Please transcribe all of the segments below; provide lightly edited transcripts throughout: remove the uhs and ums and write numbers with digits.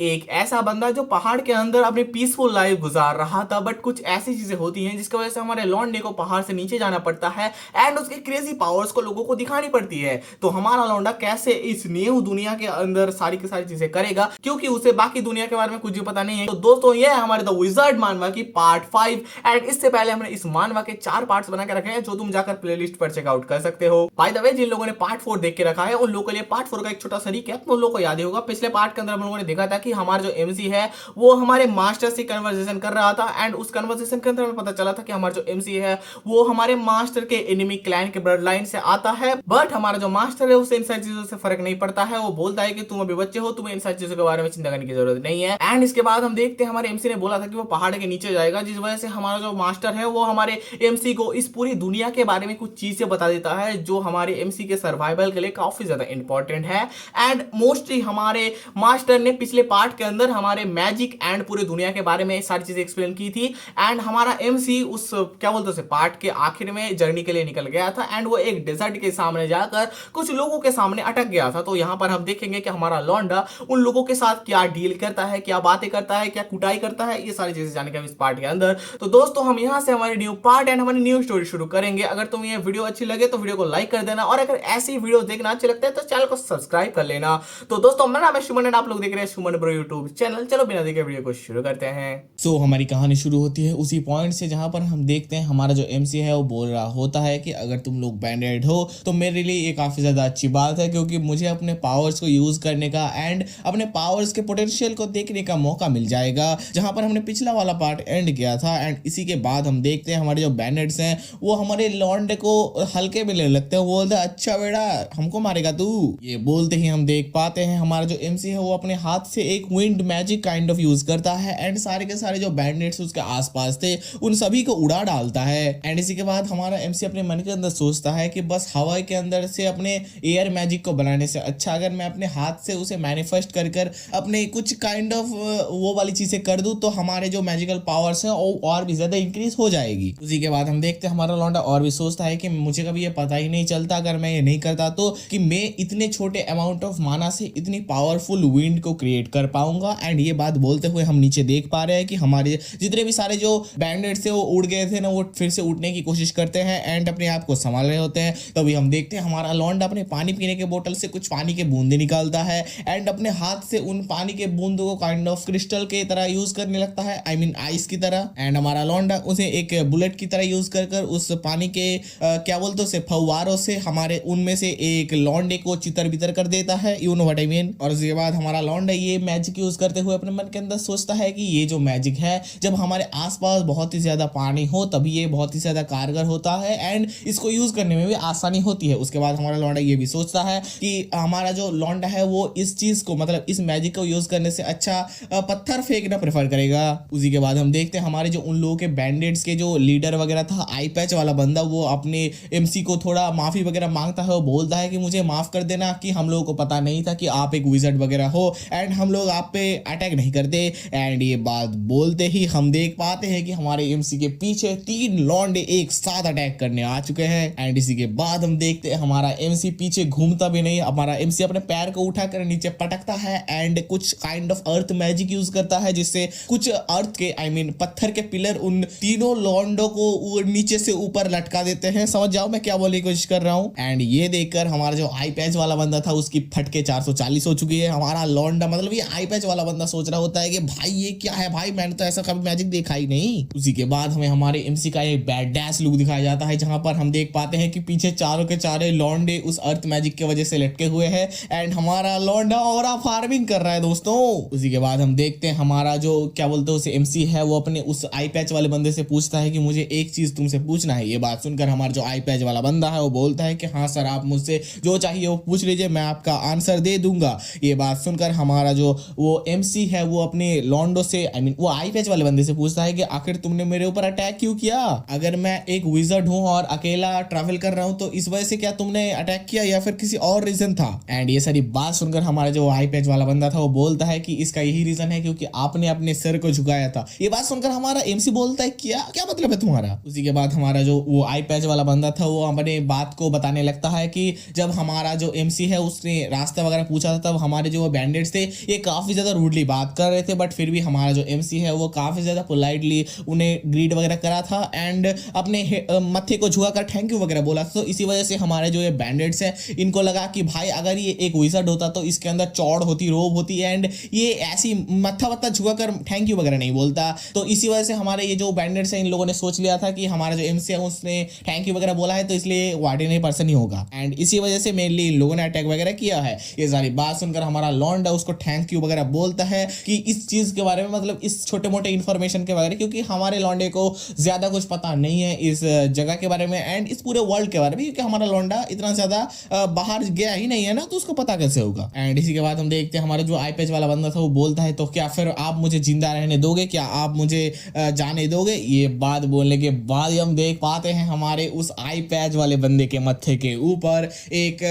एक ऐसा बंदा जो पहाड़ के अंदर अपनी पीसफुल लाइफ गुजार रहा था, बट कुछ ऐसी चीजें होती हैं जिसकी वजह से हमारे लॉन्डे को पहाड़ से नीचे जाना पड़ता है एंड उसके क्रेजी पावर्स को लोगों को दिखानी पड़ती है। तो हमारा लौंडा कैसे इस न्यू दुनिया के अंदर सारी की सारी चीजें करेगा, क्योंकि उसे बाकी दुनिया के बारे में कुछ भी पता नहीं है। तो दोस्तों ये है हमारे द विजार्ड मानवा की पार्ट 5 एंड इससे पहले हमने इस मानवा के 4 पार्ट्स बना के रखे हैं जो तुम जाकर प्लेलिस्ट पर चेकआउट कर सकते हो। बाय द वे जिन लोगों ने पार्ट 4 देख के रखा है उन लोगों के लिए पार्ट 4 का एक छोटा सा रिकैप उन लोगों को याद ही होगा। पिछले पार्ट के अंदर हम लोगों ने देखा था कि हमारा जो एमसी है वो हमारे मास्टर से कन्वर्सेशन कर रहा था एंड उस कन्वर्सेशन के अंदर हमें पता चला था कि हमारा जो एमसी है वो हमारे मास्टर के एनिमी क्लैन के ब्लड लाइन से आता है। बट हमारा जो मास्टर है उसे इन सारी चीजों से फर्क नहीं पड़ता है। वो बोलता है कि तुम अभी बच्चे हो, तुम्हें इन सारी चीजों के बारे में चिंता करने की जरूरत नहीं है। एंड इसके बाद हम देखते हैं हमारे एमसी ने बोला था कि वो पहाड़ के नीचे जाएगा, जिस वजह से हमारा जो मास्टर है वो हमारे एमसी को इस पूरी दुनिया के बारे में कुछ चीजें बता देता है जो हमारे एमसी के सर्वाइवल के लिए काफी ज्यादा इंपॉर्टेंट है। एंड मोस्टली हमारे मास्टर ने पिछले पार्ट के अंदर हमारे मैजिक एंड पूरी दुनिया के बारे में सारी चीजें एक्सप्लेन की थी एंड हमारा एमसी उस क्या बोलते हैं पार्ट के आखिर में जर्नी के लिए निकल गया था एंड वो एक डेजर्ट के सामने जाकर कुछ लोगों के सामने अटक गया था। तो यहां पर हम देखेंगे कि हमारा लौंडा उन लोगों के साथ क्या डील करता है, क्या बातें करता है, क्या कुटाई करता है, ये सारी चीजें जानेंगे इस पार्ट के अंदर। तो दोस्तों हम यहां से हमारी न्यू पार्ट एंड हमारी न्यू स्टोरी शुरू करेंगे। अगर तुम्हें ये वीडियो अच्छी लगे तो वीडियो को लाइक कर देना और अगर ऐसी वीडियो देखना अच्छे लगते हैं तो चैनल को सब्सक्राइब कर लेना। तो दोस्तों मेरा नाम है सुमन एंड आप लोग देख रहे हैं सुमन ब्रो यूट्यूब चैनल। चलो बिना देखे वीडियो को शुरू करते हैं। सो हमारी कहानी शुरू होती है उसी पॉइंट से जहां पर हम देखते हैं हमारा जो एमसी है वो बोल रहा होता है कि अगर तुम लोग बैंडेड हो तो मेरे लिए ये काफ़ी ज़्यादा अच्छी बात है, क्योंकि मुझे अपने पावर्स को यूज़ करने का एंड अपने पावर्स के पोटेंशियल को देखने का मौका मिल जाएगा। जहां पर हमने पिछला वाला पार्ट एंड किया था एंड इसी के बाद हम देखते हैं हमारे जो बैंडेड्स हैं वो हमारे लॉन्डे को हल्के में लेने लगते हैं। वो बोलते हैं अच्छा बेटा हमको मारेगा तू। ये बोलते ही हम देख पाते हैं हमारा जो एमसी है वो अपने हाथ से एक wind magic kind of use करता है एंड सारे के सारे जो बैंडेड्स उसके आसपास थे उन सभी को उड़ा डालता है। एंड इसी के बाद हमारा एमसी अपने मन के अंदर सोचता है कि बस हवा के अंदर से अपने एयर मैजिक को बनाने से अच्छा अगर मैं अपने हाथ से उसे मैनिफेस्ट कर कर अपने कुछ काइंड ऑफ वो वाली चीजें कर दूं तो हमारे जो मैजिकल पावर्स हैं वो और भी ज्यादा इंक्रीज हो जाएगी। उसी के बाद हम देखते हैं हमारा लौंडा और भी सोचता है कि मुझे कभी ये पता ही नहीं चलता अगर मैं ये नहीं करता तो कि मैं इतने छोटे अमाउंट ऑफ माना से इतनी पावरफुल विंड को क्रिएट कर पाऊंगा। एंड ये बात बोलते हुए हम नीचे देख पा रहे हैं कि हमारे जितने भी सारे जो बैंडेड्स थे वो उड़ गए थे ना, वो फिर से उठने की कोशिश करते हैं एंड अपने आप को संभाल रहे होते हैं। तभी हम देखते हैं हमारा लौंडा अपने पानी पीने के बोतल से कुछ पानी के बूंदे निकालता है एंड अपने हाथ से उन पानी के बूंदों को काइंड ऑफ क्रिस्टल के तरह यूज करने लगता है, आई मीन आइस की तरह। एंड हमारा लौंडा उसे एक बुलेट की तरह यूज कर कर उस पानी के क्या बोलते हैं फव्वारों से हमारे उनमें से एक लौंडे को चितर बितर कर देता है, you know what I mean. और उसके बाद हमारा लौंडा ये मैजिक यूज करते हुए अपने मन के अंदर सोचता है कि ये जो मैजिक है जब हमारे आसपास बहुत ही ज्यादा पानी हो तभी ये बहुत ही ज्यादा कारगर होता है एंड इसको यूज करने में भी आसानी होती है। उसके बाद हमारा लौंडा ये भी सोचता है कि हमारा जो लौंडा है वो इस चीज को मतलब इस मैजिक को यूज करने से अच्छा पत्थर फेंकना प्रेफर करेगा। उसी के बाद हम देखते हैं हमारे जो उन लोगों के बैंडेड्स के जो लीडर वगैरह था आई पैच वाला बंदा, वो अपने एमसी को थोड़ा माफी वगैरह मांगता है। वो बोलता है कि मुझे माफ कर देना कि हम लोगों को पता नहीं था कि आप एक विज़र्ड वगैरह हो एंड हम लोग आप पे अटैक नहीं करते। एंड ये बात बोलते ही हम देख पाते हैं कि हमारे एमसी के पीछे 3 लौंडे एक साथ अटैक करने आ चुके हैं। एंड इसी के बाद हम देखते हैं हमारा एमसी पीछे घूमता भी नहीं, हमारा एमसी अपने पैर को उठाकर नीचे पटकता है एंड कुछ kind of earth magic use करता है जिससे कुछ अर्थ के आई मीन पत्थर के पिलर उन तीनों लौंडों को नीचे से ऊपर लटका देते हैं। समझ जाओ मैं क्या बोलने की कोशिश कर रहा हूँ। एंड ये देखकर हमारा जो आई पैच वाला बंदा था उसकी फटके 440 हो चुकी है। हमारा लौंडा मतलब ये आई पैच वाला बंदा सोच रहा होता है कि भाई ये क्या है, भाई मैंने तो ऐसा कभी मैजिक देखा ही नहीं। उसी के बाद हमें हमारे एमसी का एक बैड डैश लुक दिखाया जाता है जहां पर हम देख पाते हैं कि पीछे चारों के चारे लौंडे उस अर्थ मैजिक की वजह से लटके हुए हैं एंड हमारा लौंडा ऑरा फार्मिंग कर रहा है दोस्तों। उसी के बाद हम देखते हैं हमारा जो क्या बोलते हैं उसे एमसी है वो अपने उस आई पैच वाले बंदे से पूछता है कि मुझे एक चीज तुमसे पूछना है। ये बात सुनकर हमारा जो आई पैच वाला बंदा है वो बोलता है कि हाँ सर आप मुझसे जो चाहिए वो पूछ लीजिए, मैं आपका आंसर दे दूंगा। ये बात सुनकर हमारा जो वो एमसी है वो अपने लॉन्डो से आई मीन वो आई पैच वाले बंदे से पूछता है कि आखिर तुमने मेरे ऊपर अटैक क्यों किया? अगर मैं एक विज़र्ड हूं और अकेला ट्रैवल कर रहा हूं तो इस वजह से क्या तुमने अटैक किया या फिर किसी और रीजन था? एंड ये सारी बात सुनकर हमारा जो आई पैच वाला बंदा था वो बोलता है कि इसका यही रीजन है क्योंकि आपने अपने सिर को झुकाया था। ये बात सुनकर हमारा एमसी बोलता है क्या क्या मतलब है तुम्हारा? उसी के बाद हमारा जो वो आई पैच वाला बंदा था वो अपने बात को बताने लगता है कि जब हमारा जो एमसी है उसने रास्ता वगैरह पूछा था तब हमारे जो बैंडेड्स थे एक काफी ज्यादा रूडली बात कर रहे थे, बट फिर भी हमारा जो एमसी है वो काफी ज्यादा पोलाइटली उन्हें ग्रीट वगैरह करा था एंड अपने मत्थे को झुकाकर थैंक यू वगैरह बोला। तो इसी वजह से हमारे जो ये बैंडिट्स है इनको लगा कि भाई अगर ये एक विज़र्ड होता तो इसके अंदर चौड़ होती, रोब होती एंड ये ऐसी मत्था वत्था झुकाकर थैंक यू वगैरह नहीं बोलता। तो इसी वजह से हमारे ये जो बैंडिट्स हैं इन लोगों ने सोच लिया था कि हमारा जो एमसी है उसने थैंक यू वगैरह बोला है तो इसलिए वार्डिनरी पर्सन ही होगा, एंड इसी वजह से मेनली इन लोगों ने अटैक वगैरह किया है। ये सारी बात सुनकर हमारा लॉन्डा उसको थैंक यू वगैरह बोलता है कि इस चीज के बारे में, मतलब इस छोटे मोटे इन्फॉर्मेशन के बारे में, क्योंकि हमारे लॉन्डे को ज्यादा कुछ पता नहीं है इस जगह के बारे में एंड इस पूरे वर्ल्ड के बारे में, क्योंकि हमारा लॉन्डा इतना ज्यादा बाहर गया ही नहीं है ना, तो उसको पता कैसे होगा। एंड इसी के बाद हम देखते हैं हमारा जो आई पैच वाला बंदा था वो बोलता है तो क्या फिर आप मुझे जिंदा रहने दोगे, क्या आप मुझे जाने दोगे। ये बात बोलने के बाद हम देख पाते हैं हमारे उस आई पैच वाले बंदे के मत्थे के ऊपर एक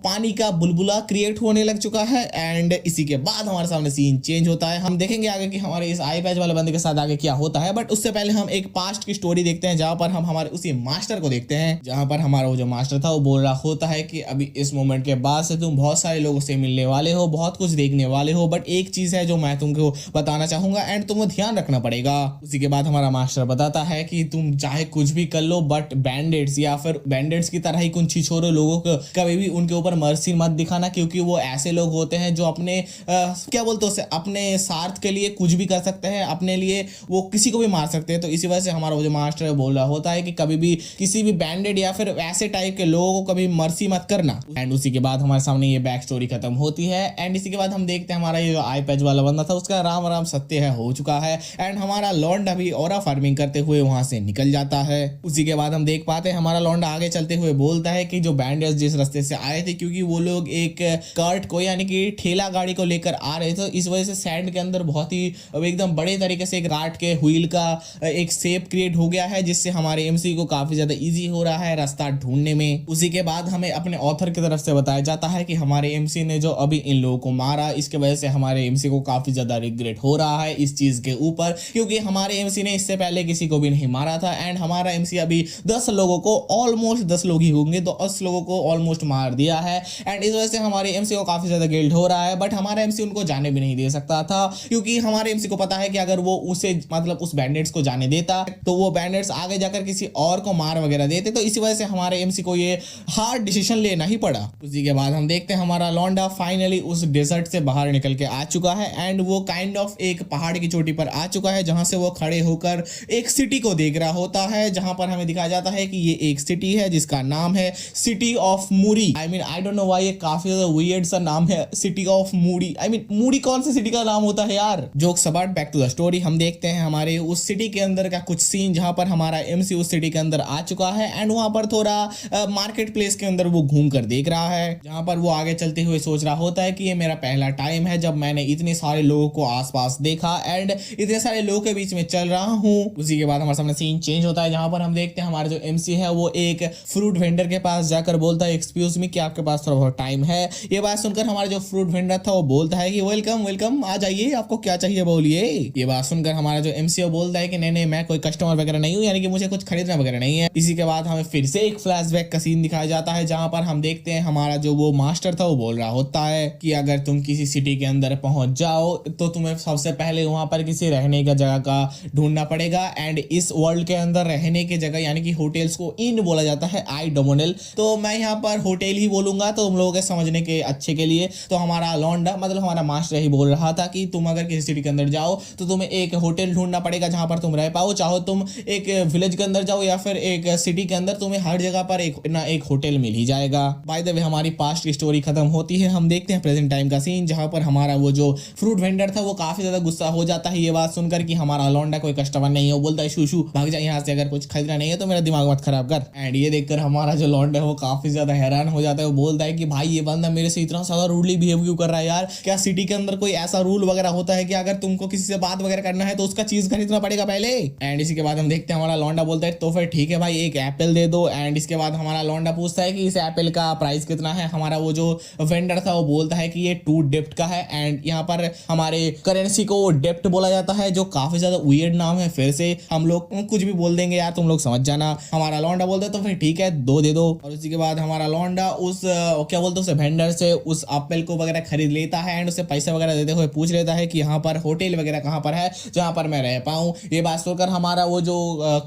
पानी का बुलबुला क्रिएट होने लग चुका है एंड इसी के बाद हमारे सामने सीन चेंज होता है। हम देखेंगे आगे कि हमारे इस आई पैच वाले बंदे के साथ आगे क्या होता है, बट उससे पहले हम एक पास्ट की स्टोरी देखते हैं जहां पर हम हमारे उसी मास्टर को देखते हैं, जहां पर हमारा वो जो मास्टर था वो बोल रहा होता है कि अभी इस मोमेंट के बाद से तुम बहुत सारे लोगों से मिलने वाले हो, बहुत कुछ देखने वाले हो, बट एक चीज है जो मैं तुमको बताना चाहूंगा एंड तुम्हें ध्यान रखना पड़ेगा। उसी के बाद हमारा मास्टर बताता है कि तुम चाहे कुछ भी कर लो बट बैंडिट्स या फिर बैंडिट्स की तरह ही कुछ छिछोरे लोगों को कभी भी उनके ऊपर मर्सी मत दिखाना, क्योंकि वो ऐसे लोग होते हैं जो अपने क्या बोलते हैं अपने स्वार्थ के लिए कुछ भी कर सकते हैं, अपने लिए वो किसी को भी मार सकते हैं। तो इसी वजह से हमारा वो जो मास्टर बोल रहा होता है कि कभी भी किसी भी बैंडेड या फिर ऐसे टाइप के लोगों को कभी मर्सी मत करना। एंड उसी के बाद हमारे सामने ये बैक स्टोरी खत्म होती है एंड इसी के बाद हम देखते हैं हमारा ये जो आई पैच वाला बंदा था उसका राम राम सत्य है हो चुका है एंड हमारा लॉन्डा भी ऑरा फार्मिंग करते हुए वहां से निकल जाता है। उसी के बाद हम देख पाते हैं हमारा लॉन्डा आगे चलते हुए बोलता है कि जो बैंडर्स जिस रास्ते से आए थे, क्योंकि वो लोग एक कार्ट को यानी कि ठेला गाड़ी को लेकर आ रहे थे, इस वजह से सैंड के अंदर बहुत ही एकदम बड़े तरीके से एक कार्ट के व्हील का एक शेप क्रिएट हो गया है, जिससे हमारे एमसी को काफी ज्यादा इजी हो रहा है रास्ता ढूंढने में। उसी के बाद हमें अपने ऑथर की तरफ से बताया जाता है कि हमारे एमसी ने जो अभी इन लोगों को मारा इसके वजह से हमारे एमसी को काफी ज्यादा रिग्रेट हो रहा है इस चीज के ऊपर, क्योंकि हमारे एमसी ने इससे पहले किसी को भी नहीं मारा था एंड हमारा एमसी अभी 10 लोगों को, ऑलमोस्ट 10 लोग ही होंगे तो 10 लोगों को ऑलमोस्ट मार दिया है एंड इस वजह से हमारे एमसी को काफी ज्यादा गिल्ट हो रहा है। बट हमारा एमसी उनको जाने भी नहीं दे सकता था, क्योंकि हमारे एमसी को पता है कि अगर वो उसे मतलब उस बैंडेट्स को जाने देता तो वो बैंडेट्स आगे जाकर किसी और को मार वगैरह देते, तो इसी वजह से हमारे एमसी को ये हार्ड डिसीजन लेना ही पड़ा। उसी के बाद हम देखते हैं हमारा लॉन्डा फाइनली उस डेजर्ट से बाहर निकल के आ चुका है एंड वो काइंड ऑफ एक पहाड़ की चोटी पर आ चुका है, जहां से वो खड़े होकर एक सिटी को देख रहा होता है, जहां पर हमें दिखाया जाता है कि ये एक सिटी है जिसका नाम है city of Muri. I don't know why ये काफी ज्यादा वियर्ड सा नाम है, सिटी ऑफ मूरी। मूरी कौन सी सिटी का नाम होता है यार। Jokes about, back to the story. हम देखते हैं हमारे उस सिटी के अंदर का कुछ सीन जहां पर हमारा एमसी उस सिटी के अंदर आ चुका है एंड वहां पर थोड़ा मार्केट प्लेस के अंदर वो घूम कर देख रहा है, जहां पर वो आगे चलते हुए सोच रहा होता है कि ये मेरा पहला टाइम है जब मैंने इतने सारे लोगों को आसपास देखा एंड इतने सारे लोगों के बीच में चल रहा हूँ। उसी के बाद हमारे सामने सीन चेंज होता है जहां पर हम देखते हैं हमारा जो एमसी है वो एक फ्रूट वेंडर के पास जाकर बोलता है एक्सक्यूज मी, क्या आपके पास थोड़ा बहुत टाइम है। ये बात सुनकर हमारा जो फ्रूट वेंडर था वो बोलता है कि वेलकम वेलकम, आ जाइए, आपको क्या चाहिए बोलिए। ये बात सुनकर हमारा जो एमसी है बोलता है कि नहीं नहीं, मैं कोई कस्टमर वगैरह नहीं हूँ, यानी कि मुझे कुछ खरीदना वगैरह नहीं है। इसी के बाद हमें फिर से एक फ्लैशबैक का सीन दिखाया जाता है जहां पर हम देखते हैं हमारा जो वो मास्टर था वो बोल रहा होता है कि अगर तुम किसी सिटी के अंदर पहुंच जाओ तो तुम्हें सबसे पहले वहां पर किसी रहने का जगह का ढूंढना पड़ेगा एंड इस वर्ल्ड के अंदर रहने की जगह यानी कि होटल्स को इन बोला जाता है, आई डोमोनेल। तो मैं यहाँ पर होटल ही बोलूंगा तो तुम लोगों के समझने के अच्छे के लिए। तो हमारा लॉन्डा मतलब हमारा मास्टर ही बोल रहा था कि तुम अगर किसी सिटी के अंदर जाओ तो तुम्हें एक होटल ढूंढना पड़ेगा जहां पर तुम रह पाओ, चाहो तुम एक विलेज के अंदर जाओ या फिर एक सिटी के अंदर, तुम्हें हर जगह पर एक होटल मिल ही जाएगा। बाय द वे हमारी पास्ट की स्टोरी खत्म होती है, हम देखते हैं प्रेजेंट टाइम का सीन जहां पर हमारा वो जो फ्रूट वेंडर था वो काफी ज्यादा गुस्सा हो जाता है ये बात सुनकर कि हमारा लॉन्डा कोई कस्टमर नहीं है। वो बोलता है शू भाग जा यहाँ से, अगर कुछ खरीदना नहीं है तो मेरा दिमाग मत खराब कर। एंड ये देखकर हमारा जो लॉन्डा है वो काफी ज्यादा हैरान हो जाता है। वो बोलता है कि भाई ये बंदा मेरे से इतना ज्यादा रूडली बिहेव क्यों कर रहा है यार, क्या सिटी के अंदर कोई ऐसा रूल वगैरह होता है कि अगर तुमको किसी से बात वगैरह करना है तो उसका चीज खरीदना पड़ेगा पहले। एंड इसी के बाद हम देखते हैं हमारा लॉन्डा बोलता है तो फिर ठीक है भाई, एक एप्पल दे दो। एंड इसके बाद हमारा लॉन्डा पूछता है कि इस एप्पल का प्राइस कितना है। हमारा वो जो वेंडर था वो बोलता है कि ये 2 डेप्ट का है एंड यहाँ पर हमारे करेंसी को डेप्ट बोला जाता है, जो काफी ज्यादा वियर्ड नाम है। फिर से हम लोग कुछ भी बोल देंगे यार, तुम लोग समझ जाना। हमारा लॉन्डा बोलता है तो फिर ठीक है 2 दे दो। और उसी के बाद हमारा लॉन्डा उस क्या बोलते हैं उस वेंडर से उस एप्पल को वगैरह खरीद लेता है एंड उसे पैसा वगैरह देते हुए पूछ लेता है कि यहाँ पर होटल वगैरह कहाँ पर है जहाँ पर मैं रह पाऊँ। ये बात सुनकर हमारा वो जो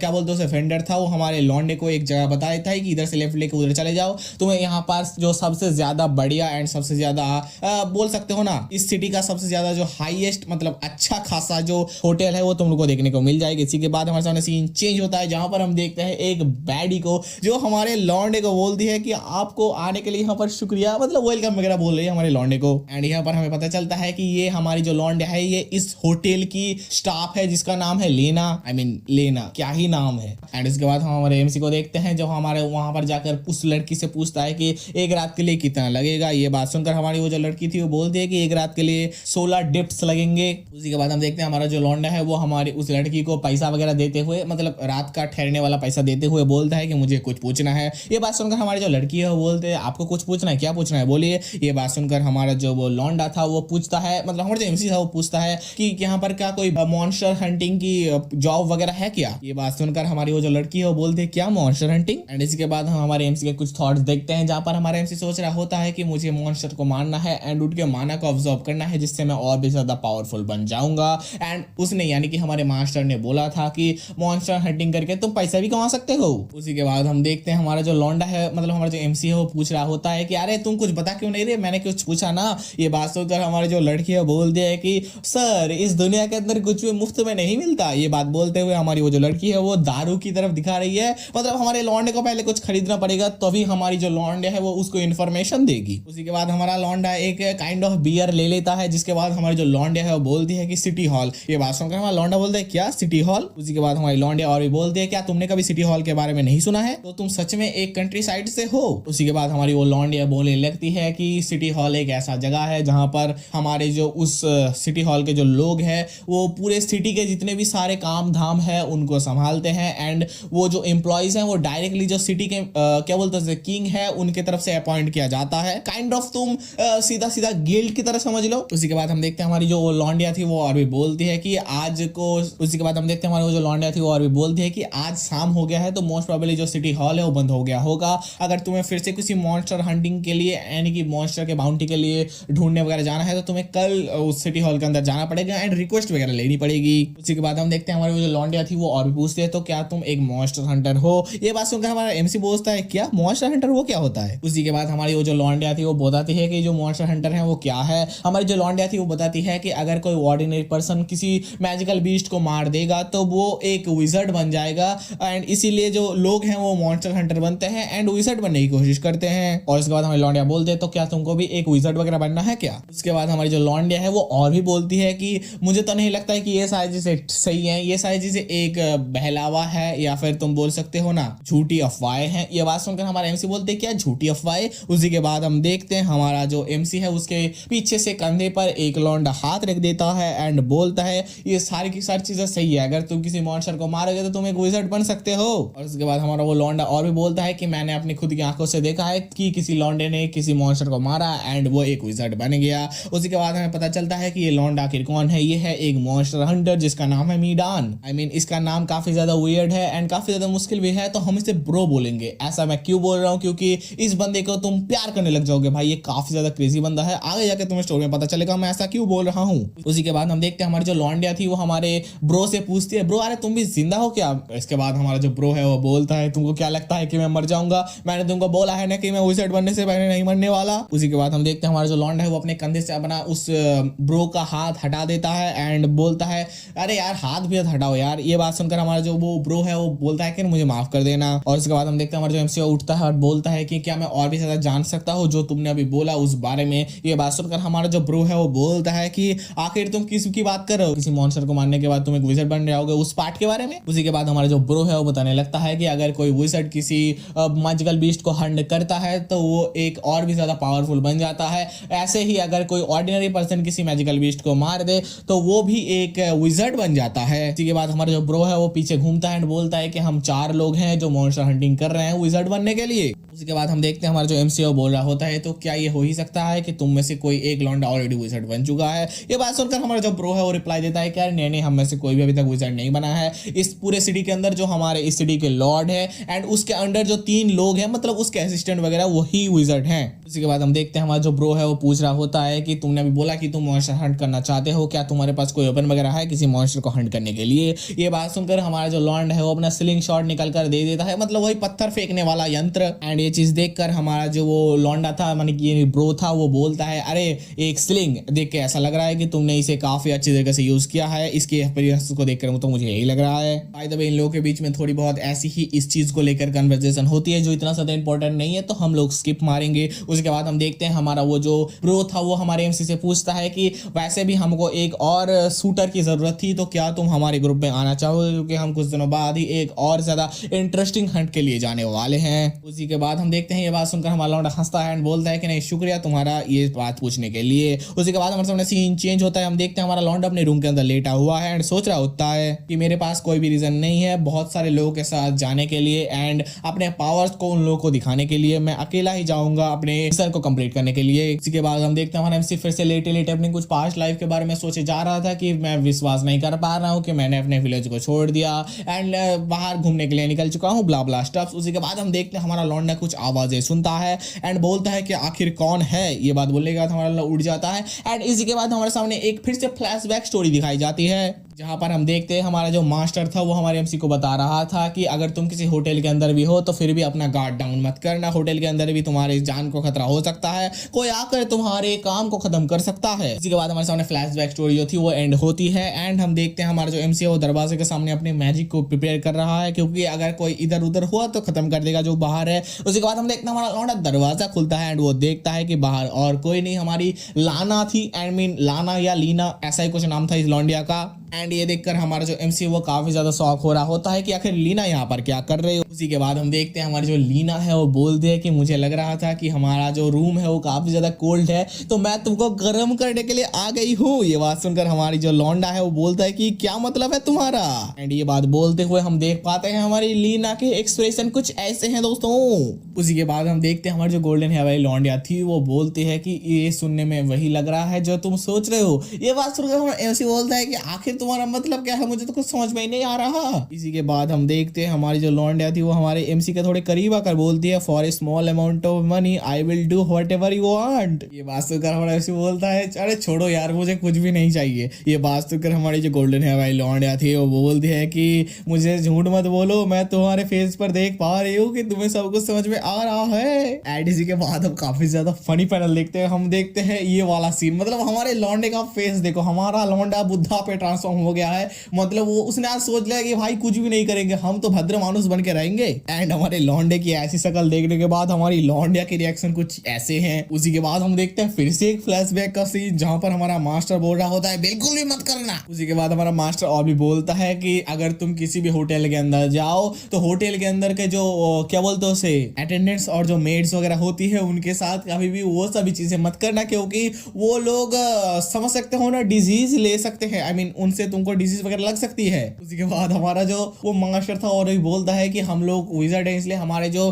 क्या बोलते हैं उसे वेंडर था, वो हमारे लौंडे को एक जगह बता देता है कि इधर से लेफ्ट लेके उधर चले जाओ, तुम्हें यहाँ पर जो सबसे ज्यादा बढ़िया एंड सबसे ज्यादा बोल सकते हो ना इस सिटी का सबसे ज्यादा जो हाईएस्ट मतलब अच्छा खासा जो होटल है वो तुम लोग को देखने को मिल जाएगी। इसी के बाद हमारे सामने सीन चेंज होता है जहां पर हम देखते हैं एक बैडी को जो हमारे लौंडे को बोलती है कि आपको आने के लिए यहाँ पर शुक्रिया, मतलब वेलकम वगैरह बोल रही है हमारे लौंडे को। एंड यहाँ पर हमें पता चलता है कि ये हमारी जो लौंडे है ये इस होटल की स्टाफ है जिसका नाम है लेना। लेना क्या ही नाम है। एंड इसके बाद हम हमारे एमसी को देखते हैं जो हमारे वहां पर जाकर उस लड़की से पूछता है कि एक रात के लिए कितना लगेगा। ये बात सुनकर हमारी वो जो लड़की थी वो बोलती है कि एक रात के लिए 16 डिप्स लगेंगे। उसी के बाद हम देखते हैं हमारा जो लौंडा है वो हमारी उस लड़की को पैसा वगैरह देते हुए मतलब रात का ठहरने वाला पैसा देते हुए बोलता है कि मुझे कुछ पूछना है। ये बात सुनकर हमारी जो लड़की है वो बोलते हैं आपको कुछ पूछना है, क्या पूछना है बोलिए। ये बात सुनकर हमारा जो वो लौंडा था वो पूछता है, मतलब हमारा जो एमसी था वो पूछता है कि यहाँ पर क्या कोई मॉन्स्टर हंटिंग की जॉब वगैरह है क्या। ये बात सुनकर हमारी वो जो लड़की है वो बोलते हैं क्या मॉन्स्टर हंटिंग। एंड इसके बाद हम हमारे एमसी के कुछ थॉट्स देखते हैं जहां पर हमारा एमसी सोच रहा होता है कि मुझे मॉन्स्टर को मारना है एंड उनके माना को ऑब्जर्व करना है जिससे मैं और भी ज्यादा पावरफुल बन जाऊंगा। एंड उसने यानी कि हमारे मास्टर ने बोला था कि मॉन्स्टर हंटिंग करके तुम पैसा भी कमा सकते हो। उसी के बाद हम देखते हैं हमारा जो लौंडा है मतलब हमारा जो एमसी है वो पूछ रहा होता है कि अरे तुम कुछ बता क्यों नहीं रहे, मैंने कुछ पूछा ना। ये बात सुनकर हमारी जो लड़की है बोलती है कि सर इस दुनिया के अंदर कुछ भी मुफ्त में नहीं मिलता। ये बात बोलते हुए हमारी वो जो लड़की है वो दारू की तरफ दिखा रही है, मतलब हमारे लौंडे को पहले कुछ खरीदना पड़ेगा तभी हमारी जो लौंडे है वो उसको इन्फॉर्मेशन देगी। उसी के बाद हमारा लौंडा एक काइंड ऑफ बियर ले लेता है जिसके बाद हमारी जो लौंडे है वो बोलती है कि सिटी हॉल। ये बात सुनकर हमारा लौंडा बोलता है क्या सिटी हॉल। उसी के बाद हमारी लौंडे और भी बोलती है क्या तुमने कभी सिटी हॉल के बारे में नहीं सुना है, तो तुम सच में एक कंट्री साइड से हो। उसी के बाद हमारी वो लौंडे बोलने लगती है कि सिटी हॉल एक ऐसा जगह है जहां पर हमारे जो उस सिटी हॉल के जो लोग हैं वो पूरे सिटी के जितने भी सारे काम धाम है उनको संभालते हैं एंड वो जो एम्प्लॉइज हैं वो डायरेक्टली जो सिटी के क्या बोलते हैं किंग है उनके तरफ से अपॉइंट किया जाता है। काइंड ऑफ तुम सीधा सीधा गिल्ड की तरह समझ लो। उसी के बाद हम देखते हैं हमारी जो लौंडिया थी वो और भी बोलती है कि आज को उसी के बाद हम देखते हैं हमारी वो जो लौंडिया थी वो और भी बोलती है कि आज शाम हो गया है तो मोस्ट प्रोबेबली जो सिटी हॉल है वो बंद हो गया होगा। अगर तुम्हें फिर से किसी मॉन्स्टर हंटिंग के लिए यानी कि मॉन्स्टर के बाउंटी के लिए ढूंढने वगैरह जाना है तो तुम्हें कल उस सिटी हॉल के अंदर जाना पड़ेगा एंड रिक्वेस्ट वगैरह लेनी पड़ेगी। उसी के बाद हम देखते हैं हमारी वो जो लौंडिया थी वो और भी पूछती है तो क्या तुम एक मॉन्स्टर हंटर हो। ये बात सुनकर हमारा एमसी पूछता है क्या मॉन्स्टर हंटर वो क्या होता है। उसी के बाद हमारी वो जो लौंडिया थी वो बताती है कि जो मॉन्स्टर हंटर है वो क्या है। हमारी जो लौंडिया थी वो बताती है कि अगर कोई ऑर्डिनरी पर्सन किसी मैजिकल बीस्ट को मार देगा तो वो एक विजर्ड बन जाएगा एंड इसीलिए जो लोग हैं वो मॉन्स्टर हंटर बनते हैं एंड विजर्ड बनने की कोशिश करते हैं। और इसके बाद हमारी लौंडिया बोलते हैं तो क्या तुमको भी एक विजर्ड वगैरह बनना है क्या। उसके बाद हमारी जो लौंडिया है वो और भी बोलती है कि मुझे तो नहीं लगता है कि ये सारी चीजें सही है, ये सारी चीजें एक बहलावा है या फिर तुम बोल सकते हो ना झूठी अफवाहें हैं। ये बात सुनकर हमारा एमसी बोलते हैं क्या झूठी अफवाहें। उसी के बाद हम देखते हैं हमारा जो एमसी है उसके पीछे से कंधे पर एक लौंडा हाथ रख देता है एंड बोलता है ये सारी की सारी चीजें सही है, अगर तुम किसी मॉन्स्टर को मारोगे तो तुम एक विजर्ड बन सकते हो। और उसके बाद हमारा वो लौंडा और भी बोलता है कि मैंने अपनी खुद की आंखों से देखा है कि किसी लौंडे ने किसी मॉन्स्टर को मारा एंड वो एक विजर्ड बन गया। उसी के बाद हमें पता चलता है कि ये लौंडा आखिर कौन है। ये है एक मॉन्स्टर हंटर जिसका नाम है मीडान। इसका नाम काफी ज्यादा वियर्ड है एंड काफी ज्यादा मुश्किल भी है तो हम इसे ब्रो बोलेंगे। ऐसा मैं क्यों बोल रहा हूँ क्योंकि इस बंदे को तुम प्यार करने लग जाओगे भाई, ये काफी ज्यादा क्रेजी बंदा है। आगे जाके तुम्हें स्टोरी में पता चलेगा मैं ऐसा क्यों बोल रहा हूँ। उसी के बाद हम देखते हैं हमारी जो लौंडिया थी वो हमारे ब्रो से पूछती है ब्रो अरे तुम भी जिंदा हो क्या। इसके बाद हमारा जो ब्रो है वो बोलता है तुमको क्या लगता है कि मैं मर जाऊंगा, मैंने तुमको बोला है ना कि मैं विज़र्ड बनने से पहले नहीं मरने वाला। उसी के बाद हम देखते हैं हमारा जो लौंडा है वो अपने कंधे से अपना उस ब्रो का हाथ हटा देता है एंड बोलता है अरे यार हाथ भी हटाओ यार। ये बात सुनकर हमारा जो वो ब्रो है वो बोलता है कि मुझे माफ कर देना। और उसके बाद हम देखते हैं हमारा जो एमसी उठता है और बोलता है कि क्या मैं और भी ज्यादा जान सकता हूँ जो तुमने अभी बोला उस बारे में। ये बात सुनकर हमारा जो ब्रो है वो बोलता है कि आखिर तुम किसकी बात कर रहे हो, किसी मॉन्स्टर को मारने के बाद तुम एक विज़र्ड बन जाओगे उस पार्ट के बारे में। उसी के बाद हमारा जो ब्रो है वो बताने लगता है कि अगर कोई विज़र्ड किसी मैजिकल बीस्ट को हंट करता है तो वो एक और भी ज्यादा पावरफुल बन जाता है। ऐसे ही अगर कोई ऑर्डिनरी पर्सन किसी मैजिकल बीस्ट को मार दे तो वो भी एक विज़र्ड बन जाता है। इसी के बाद हमारा जो ब्रो है वो पीछे घूमता है एंड बोलता है कि हम 4 लोग हैं जो मॉन्स्टर हंटिंग कर रहे हैं विज़र्ड बनने के लिए। उसी के बाद हम देखते हैं हमारा जो एमसीओ बोल रहा होता है तो क्या ये हो ही सकता है कि तुम में से कोई एक लौंडा ऑलरेडी विज़र्ड बन चुका है। ये बात सुनकर हमारा जो ब्रो है वो रिप्लाई देता है कि यार नहीं हम में से कोई भी अभी तक विज़र्ड नहीं बना है। इस पूरे सिटी के अंदर जो हमारे इस सिटी के लॉर्ड है एंड उसके अंडर जो 3 लोग हैं मतलब उसके असिस्टेंट वगैरह वही विज़र्ड हैं। उसी के बाद हम देखते हैं हमारा जो ब्रो है वो पूछ रहा होता है कि तुमने अभी बोला कि तुम मॉन्स्टर हंट करना चाहते हो, क्या तुम्हारे पास कोई वेपन वगैरह है किसी मॉन्स्टर को हंट करने के लिए। ये बात सुनकर हमारा जो लॉन्ड है वो अपना स्लिंग शॉट निकल कर दे देता है, मतलब वही पत्थर फेंकने वाला यंत्र। एंड ये चीज देखकर हमारा जो वो लॉन्डा था, माने कि ये ब्रो था, वो बोलता है अरे एक स्लिंग देख के ऐसा लग रहा है कि तुमने इसे काफी अच्छी तरीके से यूज किया है, इसके एक्सपीरियंस को देखकर तो मुझे यही लग रहा है। बाय द वे इन लोगों के बीच में थोड़ी बहुत ऐसी ही इस चीज को लेकर कन्वर्सेशन होती है जो इतना ज्यादा इंपॉर्टेंट नहीं है, तो हम लोग स्किप मारेंगे। उसके बाद हम देखते हैं हमारा वो जो ब्रो था वो हमारे एमसी से पूछता है कि वैसे भी हमको एक और शूटर की जरूरत थी, तो क्या तुम हमारे ग्रुप में आना चाहोगे, क्योंकि हम कुछ दिनों बाद ही एक और ज्यादा इंटरेस्टिंग हंट के लिए जाने वाले हैं। उसी के बाद हम देखते हैं ये बात सुनकर हमारा लौंडा हंसता है एंड बोलता है कि नहीं शुक्रिया तुम्हारा ये बात पूछने के लिए। उसी के बाद हमारे सामने सीन चेंज होता है, हम देखते हैं हमारा लौंडा अपने रूम के अंदर लेटा हुआ है एंड सोच रहा होता है कि मेरे पास कोई भी रीजन नहीं है बहुत सारे लोगों के साथ जाने के लिए एंड अपने पावर्स को उन लोगों को दिखाने के लिए। मैं अकेला ही जाऊंगा अपने मिशन को कंप्लीट करने के लिए। इसी के बाद हम देखते हैं हमारा एमसी फिर से लेटे लेटे अपनी कुछ पास्ट लाइफ के बारे में सोचे जा रहा था कि मैं विश्वास नहीं कर पा रहा हूँ कि मैंने अपने विलेज को छोड़ दिया एंड बाहर घूमने के लिए निकल चुका हूँ, ब्ला ब्ला स्टफ। उसी के बाद हम देखते हैं हमारा लौंडा कुछ आवाजें सुनता है एंड बोलता है कि आखिर कौन है। ये बात बोलने के बाद हमारा लौंडा उठ जाता है एंड इसी के बाद हमारे सामने एक फिर से फ्लैशबैक स्टोरी दिखाई जाती है, जहां पर हम देखते हैं हमारा जो मास्टर था वो हमारे एमसी को बता रहा था कि अगर तुम किसी होटल के अंदर भी हो तो फिर भी अपना गार्ड डाउन मत करना, होटल के अंदर भी तुम्हारी जान को खतरा हो सकता है, कोई आकर तुम्हारे काम को खत्म कर सकता है। इसी के बाद हमारे सामने फ्लैशबैक स्टोरी जो थी वो एंड होती है एंड हम देखते हैं हमारा जो एमसी है वो दरवाजे के सामने अपने मैजिक को प्रिपेयर कर रहा है, क्योंकि अगर कोई इधर उधर हुआ तो खत्म कर देगा जो बाहर है। उसी के बाद हम देखते हैं हमारा लौंडा दरवाजा खुलता है एंड वो देखता है कि बाहर और कोई नहीं, हमारी लाना थी, आई मीन लाना या लीना ऐसा ही कुछ नाम था इस लौंडिया का। एंड ये देखकर हमारा जो एमसी वो काफी ज्यादा शॉक हो रहा होता है कि आखिर लीना यहाँ पर क्या कर रही हो। उसी के बाद हम देखते हैं हमारी जो लीना है वो बोलती है कि मुझे लग रहा था कि हमारा जो रूम है वो काफी ज्यादा कोल्ड है तो मैं तुमको गर्म करने के लिए आ गई हूँ। ये बात सुनकर हमारी जो लौंडा है वो बोलता है कि क्या मतलब है तुम्हारा। एंड ये बात बोलते हुए हम देख पाते हैं हमारी लीना के एक्सप्रेशन कुछ ऐसे हैं दोस्तों। उसी के बाद हम देखते हैं हमारी जो गोल्डन हेयर वाली लौंडिया थी वो बोलती है कि ये सुनने में वही लग रहा है जो तुम सोच रहे हो। ये बात सुनकर हमारा एमसी बोलता है कि आखिर तुम्हारा मतलब क्या है, मुझे तो कुछ समझ में ही नहीं आ रहा। इसी के बाद हम देखते हैं हमारी जो लौंडिया थी वो हमारे एमसी के थोड़े करीब आकर बोलती है for a small amount of money I will do whatever you want. ये बात सुनकर हमारा एमसी बोलता है अरे छोड़ो यार मुझे कुछ भी नहीं चाहिए। ये बात सुनकर हमारी जो गोल्डन हेयर वाली लौंडिया थी वो बोलती है कि मुझे झूठ मत बोलो, मैं तुम्हारे फेस पर देख पा रही हूँ कि तुम्हें सब कुछ समझ में आ रहा है। एंड इसी के बाद हम काफी ज्यादा फनी पैनल देखते हैं, हम देखते हैं ये वाला सीन, मतलब हमारे लौंडे का फेस देखो, हमारा लौंडा बुद्धा पे ट्रांसफॉर्म हो गया है, मतलब वो उसने आज सोच लिया कि भाई कुछ भी नहीं करेंगे, हम तो भद्र मानुस बन के रहेंगे। एंड हमारे लौंडे की ऐसी शक्ल देखने के बाद हमारी लौंडिया के रिएक्शन कुछ ऐसे हैं। उसी के बाद हम देखते हैं फिर से एक फ्लैशबैक का सीन जहां पर हमारा मास्टर बोल रहा होता है बिल्कुल भी मत करना। उसी के बाद हमारा मास्टर और भी बोलता है कि अगर तुम किसी भी होटल के अंदर जाओ तो होटल के अंदर के जो क्या बोलते हो उसे अटेंडेंट्स और जो मेड्स वगैरह होती है उनके साथ कभी भी वो सभी चीजें मत करना, क्योंकि वो लोग समझ सकते हो ना डिजीज ले सकते हैं, आई मीन उनसे तुमको डिजीज वगैरह लग सकती है। उसी के बाद हमारा जो वो मास्टर था और भी बोलता है कि हम लोग विज़र्ड हैं इसलिए हमारे जो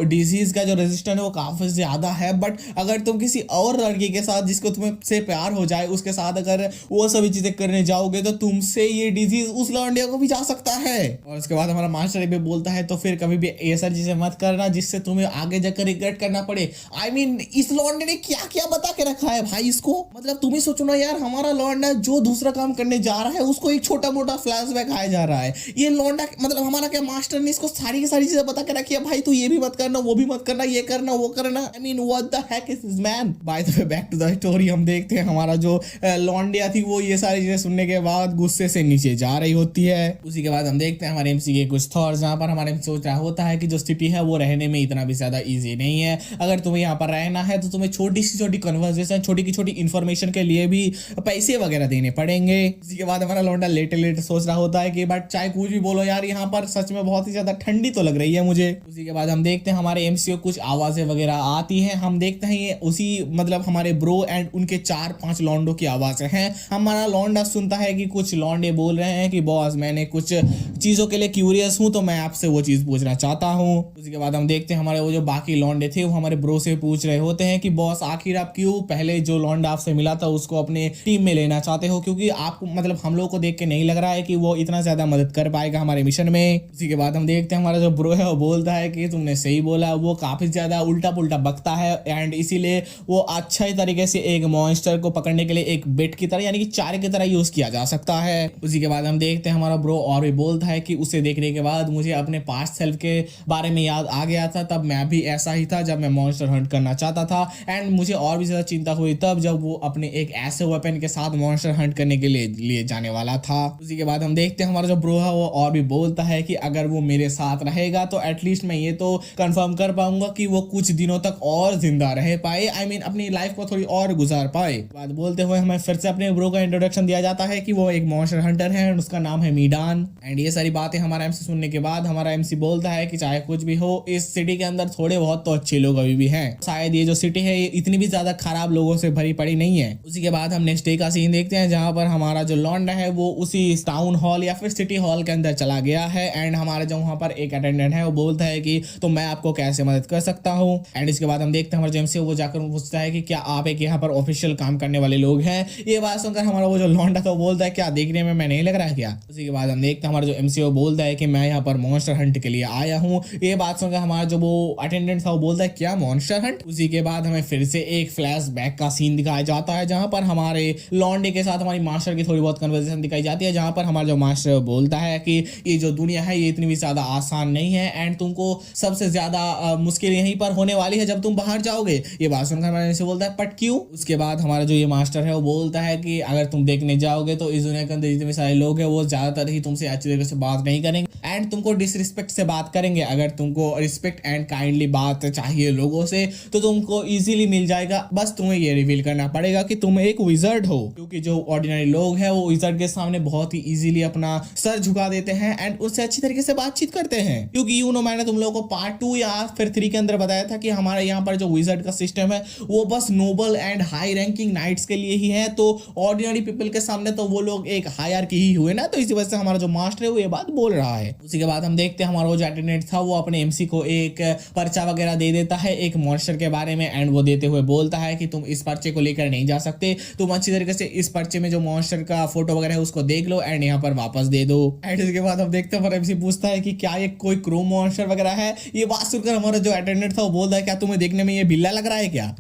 डिजीज का जो रेजिस्टेंस है वो काफी ज्यादा है, बट अगर तुम किसी और लड़की के साथ जिसको तुम्हें से प्यार हो जाए उसके साथ अगर वो सभी चीजें करने जाओगे तो तुमसे ये डिजीज उस लौंडिया को भी जा सकता है। और उसके बाद हमारा मास्टर ये भी बोलता है तो फिर कभी भी ये सारी चीजें मत करना जिससे तुम्हें आगे जाकर रिग्रेट करना पड़े। आई मीन इस लौंडे ने क्या क्या बता के रखा है भाई इसको, मतलब तुम ही सोचो ना यार, हमारा लौंडा जो दूसरा काम करने जा रहा है उसको एक छोटा मोटा फ्लैशबैक आया जा रहा है, ये लौंडा मतलब हमारा क्या मास्टर ने इसको सारी की सारी चीजें बता के रखी है, भाई तू ये भी मत करना वो भी मत करना, ये करना वो करना। I mean what the heck is this man. By the way back to the story, हम देखते हैं हमारा जो लौंडिया थी वो ये सारी चीजें सुनने के बाद गुस्से से नीचे जा रही होती है। उसी के बाद हम देखते हैं हमारे एमसी के कुछ थॉट्स जहां पर हमारे एमसी सोच रहा होता है कि जो सिटी है वो रहने में इतना भी ज्यादा इजी नहीं है, अगर तुम्हें यहाँ पर रहना है तो तुम्हें छोटी सी छोटी कन्वर्सेशन छोटी की छोटी इन्फॉर्मेशन के लिए भी पैसे वगैरह देने पड़ेंगे। इसी के बाद हमारा लौंडा लेटे लेटे सोच रहा होता है कि बट चाहे कुछ भी बोलो यार यहाँ पर सच में बहुत ही ज्यादा ठंडी तो लग रही है मुझे। उसी के बाद हम देखते हैं हमारे एमसी को कुछ आवाजें वगैरह आती हैं, हम देखते हैं ये उसी मतलब हमारे ब्रो एंड उनके 4-5 लौंडों की आवाजें हैं। हमारा लौंडा सुनता है कि कुछ लौंडे बोल रहे हैं कि बॉस मैंने कुछ चीजों के लिए क्यूरियस हूं तो मैं आपसे वो चीज पूछना चाहता हूं। उसी के बाद हम देखते हैं हमारे वो जो बाकी लौंडे थे वो हमारे ब्रो से पूछ रहे होते हैं कि बॉस आखिर आप क्यों पहले जो लौंडा आपसे मिला था उसको अपने टीम में लेना चाहते हो, क्योंकि आपको मतलब हम लोग को देख के नहीं लग रहा है कि वो इतना ज्यादा मदद कर पाएगा हमारे मिशन में। उसी के बाद हम देखते हैं हमारा जो ब्रो है वो बोलता है कि तुमने सही बोला, वो काफी ज्यादा उल्टा पुल्टा बकता है एंड इसीलिए वो अच्छे तरीके से एक मॉन्स्टर को पकड़ने के लिए एक बेट की तरह यानी कि चारे की तरह यूज किया जा सकता है। उसी के बाद हम देखते हैं हमारा ब्रो और भी बोलता है कि उसे देखने के बाद मुझे अपने पास्ट सेल्फ के बारे में याद आ गया था, तब मैं भी ऐसा ही था जब मैं मॉन्स्टर हंट करना चाहता था एंड मुझे और भी ज्यादा चिंता हुई तब जब वो अपने एक ऐसे वेपन के साथ मॉन्स्टर हंट करने के लिए जाने वाला था। उसी के बाद हम देखते हैं हमारा जो ब्रो है वो और भी बोलता है कि अगर वो मेरे साथ रहेगा तो एटलीस्ट मैं ये तो कंफर्म कर पाऊंगा कि वो कुछ दिनों तक और जिंदा रह पाए, आई मीन अपनी लाइफ को थोड़ी और गुजार पाए। बात बोलते हुए हमें फिर से अपने ब्रो का इंट्रोडक्शन दिया जाता है कि वो एक मॉन्स्टर हंटर है एंड उसका नाम है मीडान। एंड ये सारी बातें हमारा एमसी सुनने के बाद हमारा एमसी बोलता है कि चाहे कुछ भी हो, इस सिटी के अंदर थोड़े बहुत तो अच्छे लोग अभी भी हैं, शायद ये जो सिटी है ये इतनी भी ज्यादा खराब लोगों से भरी पड़ी नहीं है। उसी के बाद हम नेक्स्ट डे का सीन देखते हैं जहां पर हमारा जो लॉन्डा है वो उसी टाउन हॉल या फिर सिटी हॉल के अंदर चला गया है एंड हमारा जो वहां पर एक अटेंडेंट है वो बोलता है कि तो मैं आपको कैसे मदद कर सकता हूँ। एंड इसके बाद हम देखते हैं हमारा जो एमसी वो जाकर पूछता है कि क्या आप एक यहाँ पर ऑफिशियल काम करने वाले लोग हैं। ये बात सुनकर हमारा वो जो लॉन्डा था वो बोलता है क्या देखने में मैं नहीं लग रहा है क्या। उसी के बाद हम देखते हैं हमारा जो एमसी वो बोलता है कि मैं यहाँ पर मॉन्स्टर हंट के लिए आया हूँ। ये बात सुनकर हमारा जो वो अटेंडेंट था वो बोलता है क्या मॉन्स्टर हंट। उसी के बाद हमें फिर से एक फ्लैश बैक का सीन दिखाया जाता है जहां पर हमारे लॉन्डे के साथ हमारी मास्टर की थोड़ी बहुत कन्वर्सेशन दिखाई जाती है, जहां पर हमारा जो मास्टर बोलता है कि ये जो दुनिया है ये इतनी भी ज्यादा आसान नहीं है एंड तुमको सबसे ज्यादा मुश्किल यहीं पर होने वाली है जब तुम बाहर जाओगे। ये बात सुनकर हमारे से बोलता है पट क्यों। उसके बाद हमारा जो ये मास्टर है वो बोलता है कि अगर तुम देखने जाओगे तो इस दुनिया के अंदर जितने सारे लोग हैं वो ज्यादातर ही तुमसे अच्छी तरीके से बात नहीं करेंगे एंड तुमको डिसरिस्पेक्ट से बात करेंगे। अगर तुमको रिस्पेक्ट एंड काइंडली बात चाहिए लोगों से तो तुमको इजीली मिल जाएगा, बस तुम्हें ये रिवील करना पड़ेगा कि तुम एक विजर्ड हो, क्योंकि जो ऑर्डिनरी लोग हैं वो विजर्ड के सामने बहुत ही इजीली अपना सर झुका देते हैं एंड उससे अच्छी तरीके से बातचीत करते हैं। क्योंकि मैंने तुम लोगों को पार्ट 2 या फिर 3 के अंदर बताया था कि हमारे यहाँ पर जो विजर्ड का सिस्टम है वो बस noble and high ranking knights के लिए ही है, तो ऑर्डिनरी पीपल के सामने तो वो लोग एक हायरार्की ही हुए ना, तो इसी वजह से हमारा जो मास्टर है वो ये बात बोल रहा है। उसी के बाद हम देखते हैं हमारा वो जो अटेंडेंट था वो अपने एमसी को एक पर्चा वगैरह दे देता है एक मॉन्स्टर के बारे में एंड वो देते हुए बोलता है कि तुम इस पर्चे को लेकर नहीं जा सकते, तुम अच्छी तरीके से इस पर्चे में जो मॉन्स्टर का फोटो वगैरह है उसको देख लो एंड यहाँ पर वापस दे दो। एंड इसके बाद हम देखते हैं एमसी पूछता है कि क्या ये कोई क्रोम मॉन्स्टर वगैरह है। ये बात सुनकर हमारा जो अटेंडेंट था वो बोलता है क्या तुम्हें देखने में ये बिल्ला लग रहा है क्या।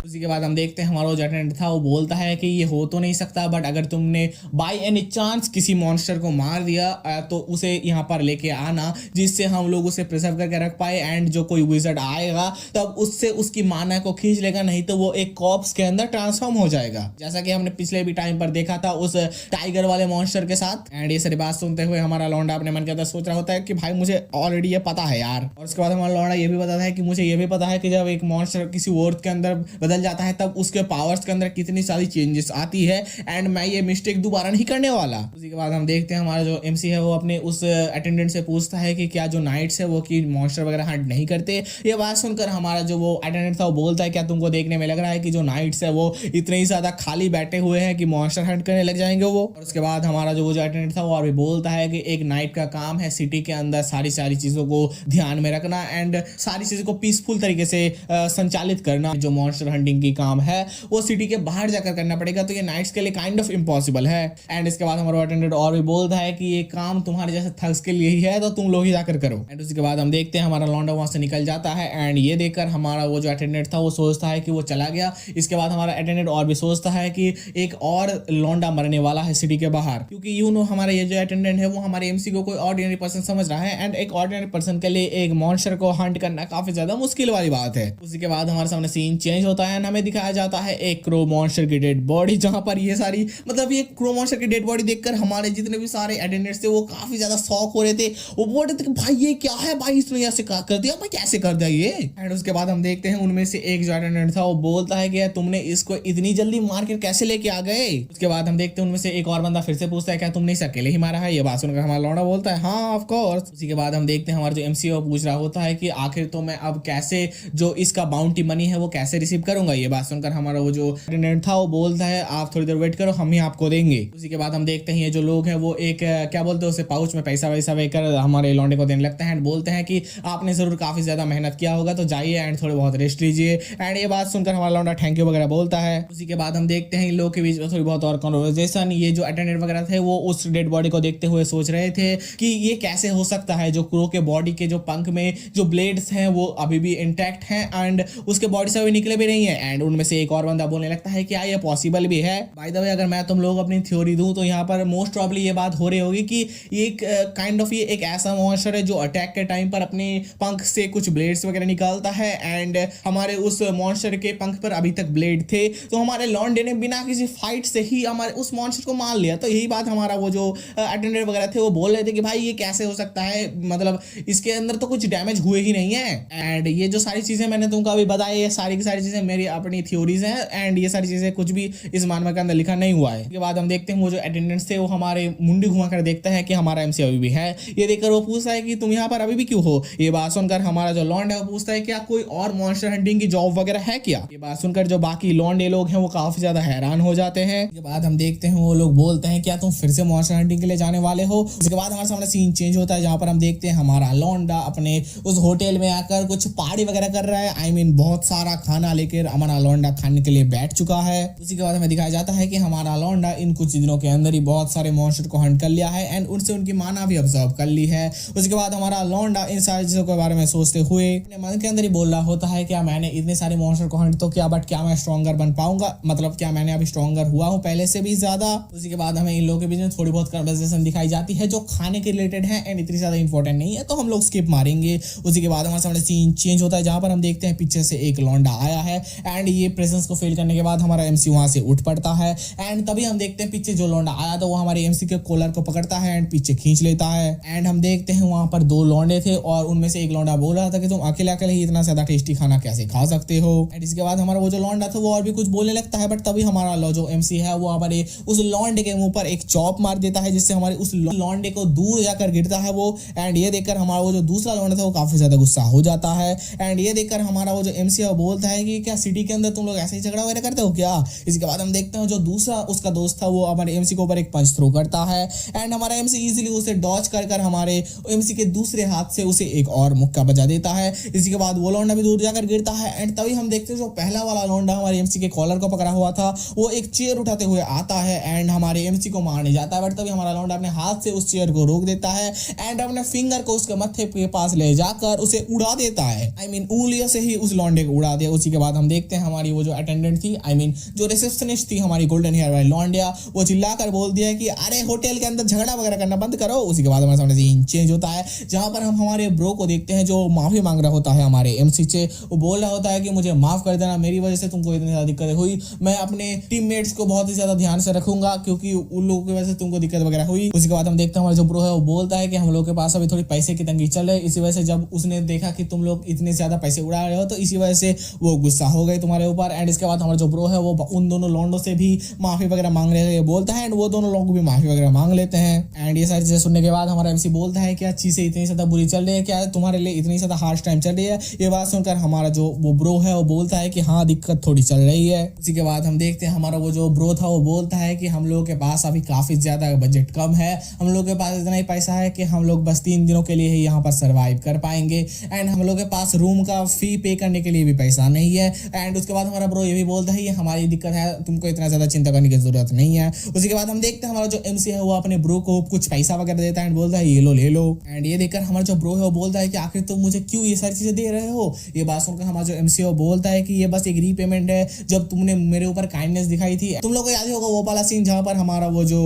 उसी के बाद हम देखते हैं हमारा जो अटेंडेंट था वो बोलता है कि ये हो तो नहीं सकता, बट अगर तुमने बाय एनी चांस किसी मॉन्स्टर को मार दिया तो उसे यहाँ पर लेके आना जिससे हम लोग उसे प्रिजर्व करके रख पाए एंड जो कोई विज़र्ड आएगा तब उससे उसकी माना को खींच लेगा, नहीं तो वो एक कॉप्स के अंदर ट्रांसफॉर्म हो जाएगा, जैसा कि हमने पिछले भी टाइम पर देखा था उस टाइगर वाले मॉन्स्टर के साथ। एंड ये सारी बात सुनते हुए हमारा लौंडा अपने मन के अंदर सोच रहा होता है कि भाई मुझे ऑलरेडी ये पता है यार। और उसके बाद हमारा लौंडा ये भी बताता है कि मुझे ये भी पता है कि जब एक मॉन्स्टर किसी वर्ड के अंदर बदल जाता है तब उसके पावर्स के अंदर कितनी सारी चेंजेस आती है एंड मैं ये मिस्टेक दोबारा नहीं करने वाला। उसी के बाद हम देखते हैं हमारा जो एमसी है वो अपने उस अटेंडेंट से पूछता है कि क्या जो नाइट्स है वो की मॉन्स्टर वगैरह हंट नहीं करते। ये बात सुनकर हमारा जो वो अटेंडेंट था वो बोलता है क्या तुमको देखने में लग रहा है कि जो नाइट्स है वो इतने ही ज्यादा खाली बैठे हुए हैं कि मॉन्स्टर हंट करने लग जाएंगे वो। और उसके बाद हमारा जो वो जो अटेंडेंट था वो और भी बोलता है कि एक नाइट का काम है सिटी के अंदर सारी चीजों को ध्यान में रखना एंड सारी चीजों को पीसफुल तरीके से संचालित करना। जो मॉन्स्टर हंटिंग की काम है वो सिटी के बाहर जाकर करना पड़ेगा, तो ये नाइट्स के लिए काइंड ऑफ इम्पॉसिबल है। एंड इसके बाद हमारा अटेंडेंट और भी बोलता है कि ये काम तुम्हारे जैसे थग्स के लिए ही है तो तुम लोग ही जाकर करो। एंड उसके बाद हम देखते हैं हमारा लौंडा वहां से निकल जाता है एंड ये देखकर हमारा वो जो अटेंडेंट था वो सोचता है कि वो चला गया। इसके बाद हमारा अटेंडेंट और भी सोचता है कि एक और लौंडा मरने वाला है सिटी के बाहर, क्योंकि हमारा ये जो अटेंडेंट है वो हमारे एमसी को कोई ऑर्डिनरी पर्सन समझ रहा है एंड एक ऑर्डिनरी पर्सन के लिए एक मॉन्स्टर को हंट करना काफी ज्यादा मुश्किल वाली बात है। उसी के बाद हमारे सामने सीन चेंज होता है, हमें दिखाया जाता है एक क्रो मॉन्स्टर की डेड बॉडी, जहां पर ये सारी मतलब ये क्रो मॉन्स्टर की डेड बॉडी देखकर हमारे जितने भी सारे अटेंडेंट्स थे वो काफी ज्यादा शॉक हो रहे थे। वो बोल रहे थे कि भाई ये क्या है, भाई इसने ऐसे कर दिया, भाई कैसे कर दिया ये। एंड उसके बाद हम देखते हैं उनमें से एक जो अटेंडेंट था वो बोलता है कि तुमने इसको इतनी जल्दी मार के कैसे लेके आ गए। उसके बाद हम देखते हैं उनमें से एक और बंदा फिर से पूछता है क्या तुमने इसे अकेले ही मारा है। ये बात सुनकर हमारा लौंडा बोलता है हाँ ऑफ कोर्स। उसी के बाद हम देखते हैं हमारा जो एमसी है वो पूछ रहा होता है कि आखिर तो मैं अब कैसे जो इसका बाउंटी मनी है वो कैसे रिसीव करूं। दूंगा। ये बात सुनकर हमारा वो जो अटेंडेंट था वो बोलता है आप थोड़ी देर वेट करो, हम ही आपको देंगे। उसी के बाद हम देखते हैं ये जो लोग हैं वो एक क्या बोलते हैं उसे पाउच में पैसा वैसा लेकर हमारे लौंडे को देने लगता है एंड बोलते हैं कि आपने जरूर काफी ज्यादा मेहनत किया होगा तो जाइए एंड थोड़े बहुत रेस्ट लीजिए। एंड ये बात सुनकर हमारा लौंडा थैंक यू वगैरह बोलता है। उसी के बाद हम देखते हैं इन लोगों के बीच में थोड़ी बहुत और कन्वर्सेशन। ये जो अटेंडेंट वगैरह थे वो उस डेड बॉडी को देखते हुए सोच रहे थे कि ये कैसे हो सकता है, जो क्रो के बॉडी के जो पंख में जो ब्लेड्स हैं वो अभी भी इंटैक्ट हैं एंड उसके बॉडी से अभी निकले भी नहीं है। एंड उनमें से एक और बंदा बोलने लगता है कि ये पॉसिबल भी है। बाय द वे अगर मैं तुम लोग अपनी थ्योरी दूं तो यहाँ पर मोस्ट प्रॉब्ली ये बात हो रही होगी कि एक काइंड ऑफ ये एक ऐसा मॉन्स्टर है जो अटैक के टाइम पर अपने पंख से कुछ ब्लेड्स वगैरह निकालता है एंड हमारे उस मॉन्स्टर के पंख पर अभी तक ब्लेड थे, तो हमारे लॉन्डे ने बिना किसी फाइट से ही हमारे उस मॉन्स्टर को मार लिया। तो यही बात हमारा वो जो अटेंडेंट वगैरह थे वो बोल रहे थे कि भाई ये कैसे हो सकता है, मतलब इसके अंदर तो कुछ डैमेज हुए ही नहीं है। एंड ये जो सारी चीजें मैंने तुमको अभी बताई ये सारी की सारी चीजें मेरी अपनी थ्योरीज हैं एंड ये सारी चीजें कुछ भी इस मानवा के अंदर लिखा नहीं हुआ है। उसके बाद हम देखते हैं वो जो अटेंडेंट्स थे वो हमारे मुंडी घुमाकर देखते हैं कि हमारा एमसी अभी भी है। ये देखकर वो पूछता है कि तुम यहाँ पर अभी भी क्यों हो। ये बात सुनकर हमारा जो लॉन्ड है वो पूछता है क्या कोई और मॉन्स्टर हंटिंग की जॉब वगैरह है क्या। ये बात सुनकर जो बाकी लॉन्डे लोग हैं वो काफी ज्यादा हैरान हो जाते हैं। उसके बाद हम देखते हैं वो लोग बोलते हैं क्या तुम फिर से मॉन्स्टर हंटिंग के लिए जाने वाले हो। उसके बाद हमारे सामने सीन चेंज होता है जहां पर हम देखते हैं हमारा लॉन्डा अपने उस होटल में आकर कुछ पार्टी वगैरह कर रहा है। आई मीन बहुत सारा खाना लेकर हमारा लॉन्डा खाने के लिए बैठ चुका है। उसी के बाद हमें दिखाया जाता है कि हमारा लॉन्डा इन कुछ दिनों के अंदर ही बहुत सारे मॉन्स्टर को हंट कर लिया है एंड उनसे उनकी माना भी ऑब्जर्व कर ली है। उसके बाद हमारा लॉन्डा इन सारी चीजों के बारे में सोचते हुए अपने मन के अंदर ही बोल रहा होता है क्या मैंने इतने सारे मॉन्स्टर को हंट तो किया बट क्या मैं स्ट्रॉन्गर बन पाऊंगा, मतलब क्या मैंने अभी स्ट्रॉन्गर हुआ हूँ पहले से भी ज्यादा। उसी के बाद हमें इन लोगों के बीच में थोड़ी बहुत कन्वर्सेशन दिखाई जाती है जो खाने के रिलेटेड है एंड इतनी ज्यादा इंपॉर्टेंट नहीं है तो हम लोग स्किप मारेंगे। उसी के बाद हमारे सामने सीन चेंज होता है जहां पर हम देखते हैं पीछे से एक लॉन्डा आया है एंड ये प्रेजेंस को फेल करने के बाद हमारा एमसी वहां से उठ पड़ता है एंड तभी हम देखते हैं पीछे जो लॉन्डा आया था वो हमारे एमसी के कॉलर को पकड़ता है एंड पीछे खींच लेता है। एंड हम देखते हैं वहां पर दो लॉन्डे थे और उनमें से एक लॉन्डा बोल रहा था कि तुम अकेले अकेले ही इतना ज्यादा टेस्टी खाना कैसे खा सकते हो। एंड इसके बाद हमारा वो जो लॉन्डा था वो और भी कुछ बोलने लगता है बट तभी हमारा जो एमसी है वो हमारे उस लॉन्डे के मुंह पर एक चॉप मार देता है जिससे हमारे उस लॉन्डे को दूर जाकर गिरता है वो। एंड ये देखकर हमारा वो जो दूसरा लॉन्डा था वो काफी ज्यादा गुस्सा हो जाता है एंड ये देखकर हमारा वो जो एमसी है वो बोलता है कि क्या सिटी के अंदर तुम लोग ऐसे ही झगड़ा वगैरह करते हो क्या। इसके बाद हम देखते हैं जो दूसरा उसका दोस्त था वो हमारे एमसी के ऊपर एक पंच थ्रो करता है एंड हमारा एमसी इजीली उसे डॉच कर हमारे एमसी के दूसरे हाथ से उसे एक और मुक्का बजा देता है। इसी के बाद वो लौंडा भी दूर जाकर गिरता है एंड तभी हम देखते हैं जो पहला वाला लौंडा हमारे एमसी के कॉलर को पकड़ा हुआ था वो एक चेयर उठाते हुए आता है एंड हमारे एमसी को मारने जाता है बट तभी हमारा लौंडा अपने हाथ से उस चेयर को रोक देता है एंड अपने फिंगर को उसके मत्थे के पास ले जाकर उसे उड़ा देता है। आई मीन उंगलियों से ही उस लौंडे को उड़ा दिया। उसी के बाद हम देखते हैं हमारी वो जो अटेंडेंट थी आई मीन जो रिसेप्शनिस्ट थी हमारी गोल्डन हेयर वाली लौंडिया वो चिल्लाकर बोल दिया कि अरे होटल के अंदर झगड़ा वगैरह करना बंद करो। उसी के बाद हमारे सामने सीन चेंज होता है जहां पर हम हमारे ब्रो को देखते हैं जो माफी मांग रहा होता है हमारे एमसी से। वो बोल रहा होता है कि मुझे माफ कर देना, मेरी वजह से तुमको इतनी ज्यादा दिक्कत हुई, मैं अपने टीममेट्स को बहुत ही ज्यादा ध्यान से रखूंगा क्योंकि उन लोगों की वजह से तुमको दिक्कत वगैरह हुई। उसके बाद हम देखते हैं हमारा जो ब्रो है वो बोलता है कि हम लोग के पास अभी थोड़ी पैसे की तंगी चल रही है, इसी वजह से जब उसने देखा कि तुम लोग इतने ज्यादा पैसे उड़ा रहे हो तो इसी वजह से वो गुस्सा हो गए तुम्हारे ऊपर। एंड इसके बाद हमारा जो ब्रो है वो उन दोनों लॉन्डो से भी माफी वगैरह मांग रहे बोलता है एंड वो दोनों लोग भी माफी वगैरह मांग लेते हैं। एंड ये सारी चीजें सुनने के बाद हमारा एमसी बोलता है क्या चीजें इतनी ज्यादा बुरी चल रही है, क्या तुम्हारे लिए इतनी ज्यादा हार्श टाइम चल रही है। ये बात सुनकर हमारा जो वो ब्रो है वो बोलता है कि हाँ दिक्कत थोड़ी चल रही है। उसी के बाद हम देखते हैं हमारा वो जो ब्रो था वो बोलता है कि हम लोगों के पास अभी काफी ज्यादा बजट कम है, हम लोग के पास इतना ही पैसा है कि हम लोग बस 3 दिनों के लिए ही यहाँ पर सर्वाइव कर पाएंगे एंड हम लोग के पास रूम का फी पे करने के लिए भी पैसा नहीं है। एंड उसके बाद हमारा ब्रो ये भी बोलता है ये हमारी दिक्कत है, तुमको इतना ज्यादा चिंता करने की जरूरत नहीं है। उसी के बाद हम देखते हैं हमारा जो एमसी है वो अपने ब्रो को कुछ पैसा वगैरह देता है एंड बोलता है ये लो ले लो। एंड ये देखकर हमारा जो ब्रो है वो बोलता है कि आखिर तुम मुझे क्यों ये सारी चीजें दे रहे हो। ये बात सुनकर हमारा जो एमसी है वो बोलता है कि ये बस एक रीपेमेंट है, जब तुमने मेरे ऊपर काइंडनेस दिखाई थी। तुम लोग को याद होगा वो वाला सीन जहां पर हमारा वो जो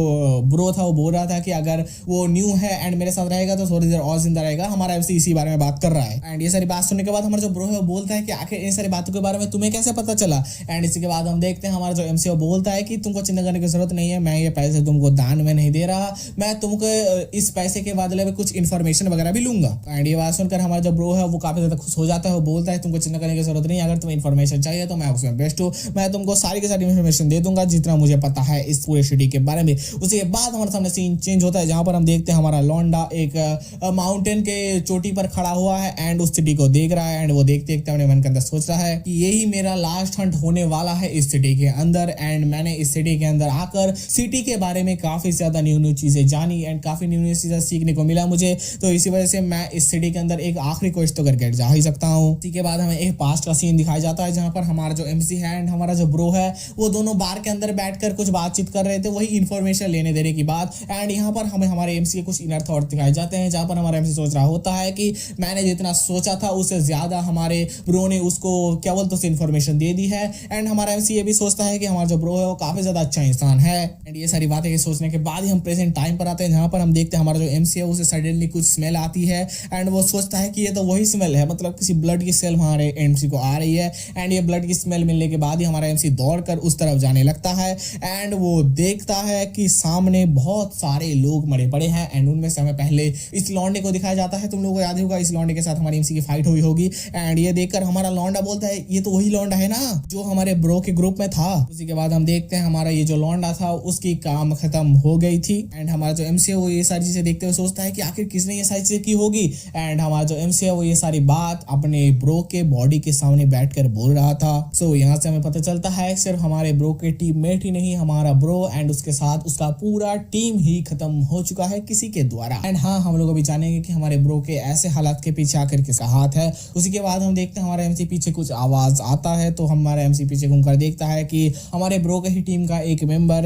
ब्रो था वो बोल रहा था कि अगर वो न्यू है एंड मेरे साथ रहेगा तो थोड़ी देर और जिंदा रहेगा। हमारा एमसी इसी बारे में बात कर रहा है एंड ये सारी बात सुनने के बाद हमारा जो ब्रो है वो बोलता है कि आखिर इन सारी बातों के बारे में तुम्हें कैसे पता चला। एंड इसी के बाद हम देखते हैं हमारा जो एमसी बोलता है कि तुमको चिंता करने की जरूरत नहीं है, मैं ये पैसे तुमको दान में नहीं दे रहा, मैं तुमको इस पैसे के बदले में कुछ इन्फॉर्मेशन वगैरह भी लूंगा। एंड ये बात सुनकर हमारा जो ब्रो है वो काफी ज्यादा खुश हो जाता है, वो बोलता है तुमको चिंता करने की जरूरत नहीं, अगर तुम्हें इन्फॉर्मेशन चाहिए तो मैं उसमें बेस्ट हूँ, मैं तुमको सारी की सारी इन्फॉर्मेशन दे दूंगा जितना मुझे पता है इस पूरे सिटी के बारे में। उसके बाद हमारे सामने सीन चेंज होता है जहां पर हम देखते हैं हमारा लौंडा एक माउंटेन के चोटी पर खड़ा हुआ है एंड उस सिटी को देख रहा है एंड वो देखते देखते अपने मन के अंदर सोच रहा है कि यही मेरा लास्ट हंट होने वाला है इस सिटी के अंदर एंड मैंने इस सिटी के अंदर आकर सिटी के बारे में काफी ज्यादा न्यू न्यू चीजें जानी एंड काफी न्यू न्यू चीजें सीखने को मिला मुझे। तो इसी वजह से मैं इस सिटी के अंदर एक आखिरी क्वेश्चन तो करके जा ही सकता हूँ। इसी के बाद हमें एक पास्ट का सीन दिखाया जाता है जहां पर हमारा जो एमसी है एंड हमारा जो ब्रो है वो दोनों बार के अंदर बैठकर कुछ बातचीत कर रहे थे, वही इन्फॉर्मेशन लेने देने की बात। एंड यहाँ पर हमें हमारे एमसी के कुछ इनर थॉट दिखाए जाते हैं जहां पर हमारा एमसी सोच रहा होता है कि मैंने जितना सोचा था उससे ज्यादा हमारे ब्रो ने उसको क्या बोलते उसे इन्फॉर्मेशन दे दी है। एंड हमारा एमसी ये भी सोचता है कि हमारा जो ब्रो है वो काफी ज्यादा अच्छा इंसान है। एंड ये सारी बातें सोचने के बाद ही हम प्रेजेंट टाइम पर आते हैं जहां पर हम देखते हैं हमारा जो एमसी है उसे सडनली कुछ स्मेल आती है एंड वो सोचता है कि ये तो वही स्मेल है, मतलब किसी ब्लड की स्मेल हमारे एमसी को आ रही है। एंड ये ब्लड की स्मेल मिलने के बाद ही हमारा एमसी दौड़कर उस तरफ जाने लगता है एंड वो देखता है कि सामने बहुत सारे लोग मरे पड़े हैं एंड उनमें से हमें पहले इस लौंडे को दिखाया जाता है। तुम लोगों को याद होगा इस लौंडे के साथ हमारी एमसी की फाइट हुई होगी एंड ये देखकर हमारा लौंडा बोलता है ये तो वही लौंडा है ना जो हमारे ब्रो के ग्रुप में था। उसी के बाद हम देखते हैं हमारा ये जो लौंडा था उसकी काम खत्म हो गई थी एंड हमारा जो एमसी है वो ये सारी चीजें देखते हुए सोचता है कि आखिर किसने ये सारी चीजें की होगी। एंड हमारा जो एमसी है वो ये सारी बात अपने ब्रो के बॉडी के सामने बैठकर बोल रहा था। सो यहाँ से हमें पता चलता है सिर्फ हमारे ब्रो के टीममेट ही नहीं, हमारा ब्रो एंड उसके साथ उसका पूरा टीम ही खत्म हो चुका है किसी के द्वारा। एंड हाँ, हम लोग अभी जानेंगे कि हमारे ब्रो के ऐसे हालात के पीछे आखिर किसका हाथ है। उसी के बाद हम देखते हैं हमारे एमसी पीछे कुछ आवाज आता है तो हमारा एमसी पीछे घूमकर देखता है कि हमारे ब्रो के ही टीम का एक मेंबर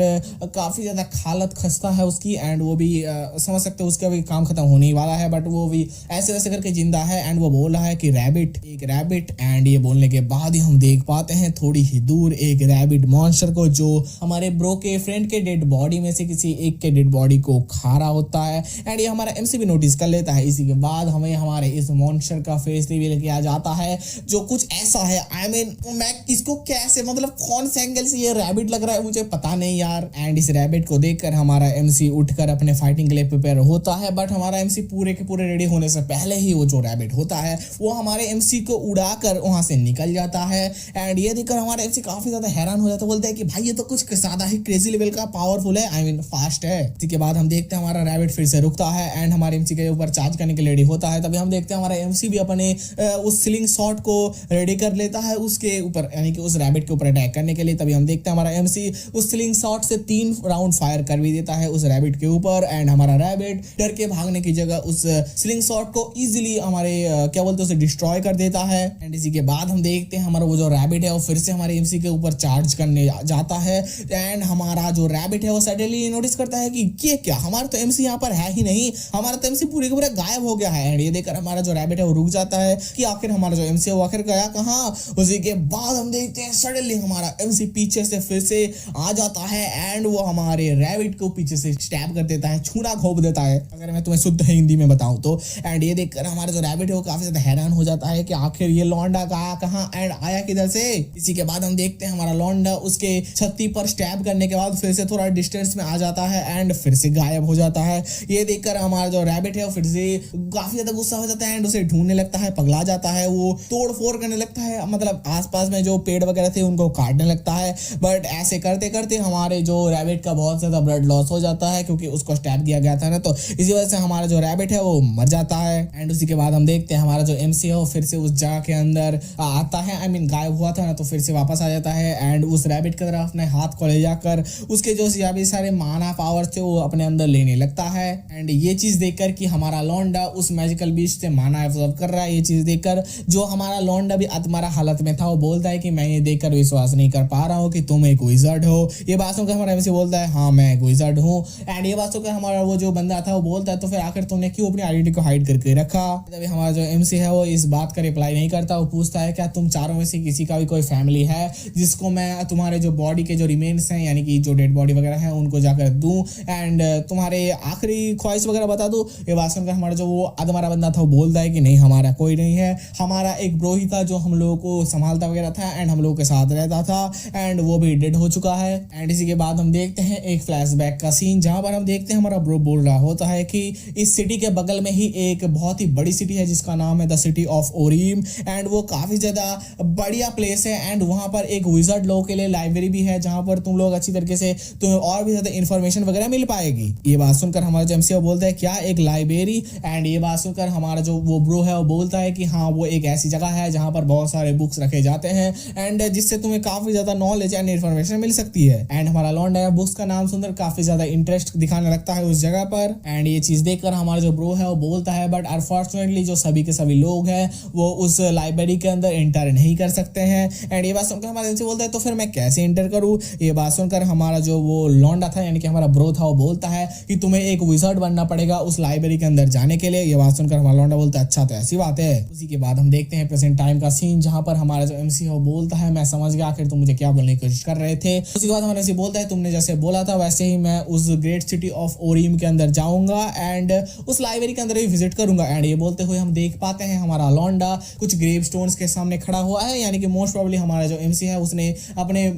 काफी ज्यादा हालत खस्ता है उसकी एंड वो भी समझ सकते हो उसका भी काम खत्म होने ही वाला है, बट वो भी ऐसे वैसे करके जिंदा है एंड वो बोल रहा है कि रैबिट, एक रैबिट। एंड ये बोलने के बाद ही हम देख पाते हैं थोड़ी ही दूर एक रैबिट मॉन्स्टर को जो हमारे ब्रो के फ्रेंड के डेड बॉडी में से किसी एक के डेड बॉडी को खा रहा होता है एंड ये हमारा एमसी भी नोटिस कर लेता है। इसी के बाद हमें हमारे इस मॉन्स्टर का फेस रिवील किया जाता है जो कुछ ऐसा है, आई मीन मैं किसको कैसे मतलब कौन से एंगल से ये रैबिट लग रहा है मुझे पता नहीं यार। एंड इस रैबिट को देखकर हमारा एमसी उठकर अपने फाइटिंग के लिए प्रिपेयर होता है, बट हमारा एमसी पूरे के पूरे रेडी होने से पहले ही वो जो रैबिट होता है वो हमारे एमसी को उड़ाकर वहां से निकल जाता है। एंड ये देखकर हमारा एमसी काफी ज्यादा हैरान हो जाता है, बोलता है कि भाई ये तो कुछ ज्यादा ही क्रेजी लेवल का पावरफुल है, आई मीन फास्ट है। इसी के बाद हम देखते हैं हमारा रैबिट फिर से रुकता है एंड हमारे एमसी के ऊपर चार्ज करने के लिए रेडी होता है। तभी हम देखते हैं हमारा एमसी भी अपने उस स्लिंग शॉट को रेडी कर लेता है उसके ऊपर, यानी कि उस रैबिट के ऊपर अटैक करने के लिए। तभी हम देखते हैं हमारा एमसी उस स्लिंग शॉट से 3 राउंड फायर कर भी देता है उस रैबिट के ऊपर एंड हमारा रैबिट डर के भागने की जगह उस स्लिंग शॉट को इजीली हमारे क्या बोलते हैं उसे डिस्ट्रॉय कर देता है। एंड इसी के बाद हम देखते हैं हमारा वो जो रैबिट है वो फिर से हमारे एमसी के ऊपर चार्ज करने जाता है एंड हमारा जो रैबिट है वो सडनली नोटिस करता है कि ये क्या, हमारा तो एमसी यहाँ पर है ही नहीं, हमारा तो एमसी पूरे के पूरे गायब हो गया है। एंड ये देखकर हमारा जो रैबिट है वो रुक जाता है कि आखिर हमारा जो एमसी है वो आखिर गया कहाँ। उसी के बाद हम देखते हैं सडनली हमारा एमसी पीछे से फिर से आ जाता है एंड वो हमारे रैबिट को पीछे से स्टैब कर देता है, छूना घोंप देता है अगर मैं तुम्हें शुद्ध हिंदी में बताऊं तो। एंड ये देखकर हमारा जो रैबिट है वो काफी ज्यादा हैरान हो जाता है कि आखिर ये लौंडा कहाँ एंड आया किधर से। इसी के बाद हम देखते हैं हमारा लौंडा उसके छत्ती पर स्टैब करने के बाद फिर से थोड़ा डिस्टेंस में आ जाता है एंड फिर से गायब हो जाता है। ये देखकर हमारा जो रैबिट है वो फिर से काफी ज्यादा गुस्सा हो जाता है एंड उसे ढूंढने लगता है, पगला जाता है, वो तोड़ फोड़ करने लगता है, मतलब आसपास में जो पेड़ वगैरह थे उनको काटने लगता है। बट ऐसे करते करते हमारे जो रैबिट का बहुत ज्यादा ब्लड लॉस हो जाता है क्योंकि उसको स्टैब किया गया था ना, तो इसी वजह से हमारा जो रैबिट है वो मर जाता है। एंड उसी के बाद हम देखते हैं हमारा जो एमसी है वो फिर से उस जगह के अंदर आता है, आई मीन गायब हुआ था ना, तो फिर से वापस आ जाता है एंड उस रैबिट की तरफ अपने हाथ को ले जाकर उसके जो सारे माना पावर थे वो अपने अंदर लेने लगता है। एंड ये चीज देखकर कि हमारा लौंडा उस मैजिकल बीस्ट से माना एब्जॉर्ब कर रहा है, ये चीज देखकर जो हमारा लौंडा भी अधमरा हालत में था वो बोलता है कि मैं ये देखकर विश्वास नहीं कर पा रहा हूँ कि तुम एक विज़र्ड हो। ये बात सुनकर हमारा एमसी बोलता है हाँ मैं एक विज़र्ड हूँ। एंड ये बात सुनकर हमारा वो जो बंदा था वो बोलता है तो फिर आखिर तुमने क्यों अपनी आइडेंटिटी को हाइड करके रखा। तभी हमारा जो एमसी है वो इस बात का रिप्लाई नहीं करता, वो पूछता है क्या तुम चारों में से किसी का भी कोई फैमिली है जिसको मैं तुम्हारे जो बॉडी के जो रिमेन्स हैं यानी कि जो डेड बॉडी वगैरह है उनको जाकर दूं एंड तुम्हारे आखिरी ख्वाहिश वगैरह बता दूं। ये बात सुनकर हमारा जो वो अधमरा बंदा था वो बोलता है कि नहीं हमारा कोई नहीं है, हमारा एक ब्रो ही था जो हम लोगों को संभालता वगैरह था एंड हम लोगों के साथ रहता था एंड वो भी डेड हो चुका है। एंड इसी के बाद हम देखते हैं एक फ्लैशबैक का सीन जहां पर हम देखते हैं हमारा ब्रो बोल रहा होता है कि इस सिटी के बगल में ही एक बहुत ही बड़ी सिटी है जिसका नाम है द सिटी ऑफ ओरीम एंड वो काफी ज्यादा बढ़िया प्लेस है एंड वहां पर एक विज़र्ड लोगों के लिए लाइब्रेरी भी है जहां पर तुम लोग अच्छी तरीके से तुम्हें और भी ज्यादा इन्फॉर्मेशन वगैरह मिल पाएगी। ये बात सुनकर हमारा जो एमसी बोलता है क्या एक लाइब्रेरी। एंड ये बात सुनकर हमारा जो वो ब्रो है वो बोलता है कि हाँ वो एक ऐसी जगह है जहां पर बहुत सारे बुक्स रखे जाते हैं एंड जिससे तुम्हें काफी ज्यादा नॉलेज एंड इन्फॉर्मेशन मिल सकती है। एंड हमारा लॉन्डा है बुक्स का नाम सुनकर काफी ज्यादा इंटरेस्ट दिखाने लगता है उस जगह पर एंड ये चीज देखकर हमारा जो ब्रो है वो बोलता है बट अनफॉर्चुनेटली जो सभी के सभी लोग हैं वो उस लाइब्रेरी के अंदर एंटर नहीं कर सकते हैं। एंड ये बात सुनकर हमारा एमसी बोलता है तो फिर मैं कैसे एंटर करूं। ये बात सुनकर हमारा जो वो लॉन्डा था यानी कि हमारा ब्रो था वो बोलता है कि तुम्हें एक विज़र्ड बनना पड़ेगा उस लाइब्रेरी के अंदर जाने के लिए। ये बात सुनकर हमारा लॉन्डा बोलता है अच्छा तो ऐसी बात है। उसी के बाद हम देखते हैं प्रेजेंट टाइम का सीन जहां पर हमारा जो एमसी है वो बोलता है मैं समझ गया आखिर तुम मुझे क्या बोलने की कोशिश कर रहे थे। उसी के बाद हमारा एमसी बोलता है तुमने जैसे बोला था वैसे ही मैं उस ग्रेट सिटी ऑफ ओरियम के अंदर जाऊंगा एंड उस लाइब्रेरी के अंदर ही विजिट करूंगा। एंड ये बोलते हुए हम देख पाते हैं हमारा लॉन्डा कुछ ग्रेव स्टोन्स के सामने खड़ा हुआ है यानी कि मोस्ट प्रोबेबली हमारा जो एमसी है उसने अपने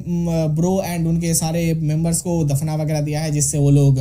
ब्रो एंड उनके सारे मेंबर्स को दफना वगैरह दिया है जिससे वो लोग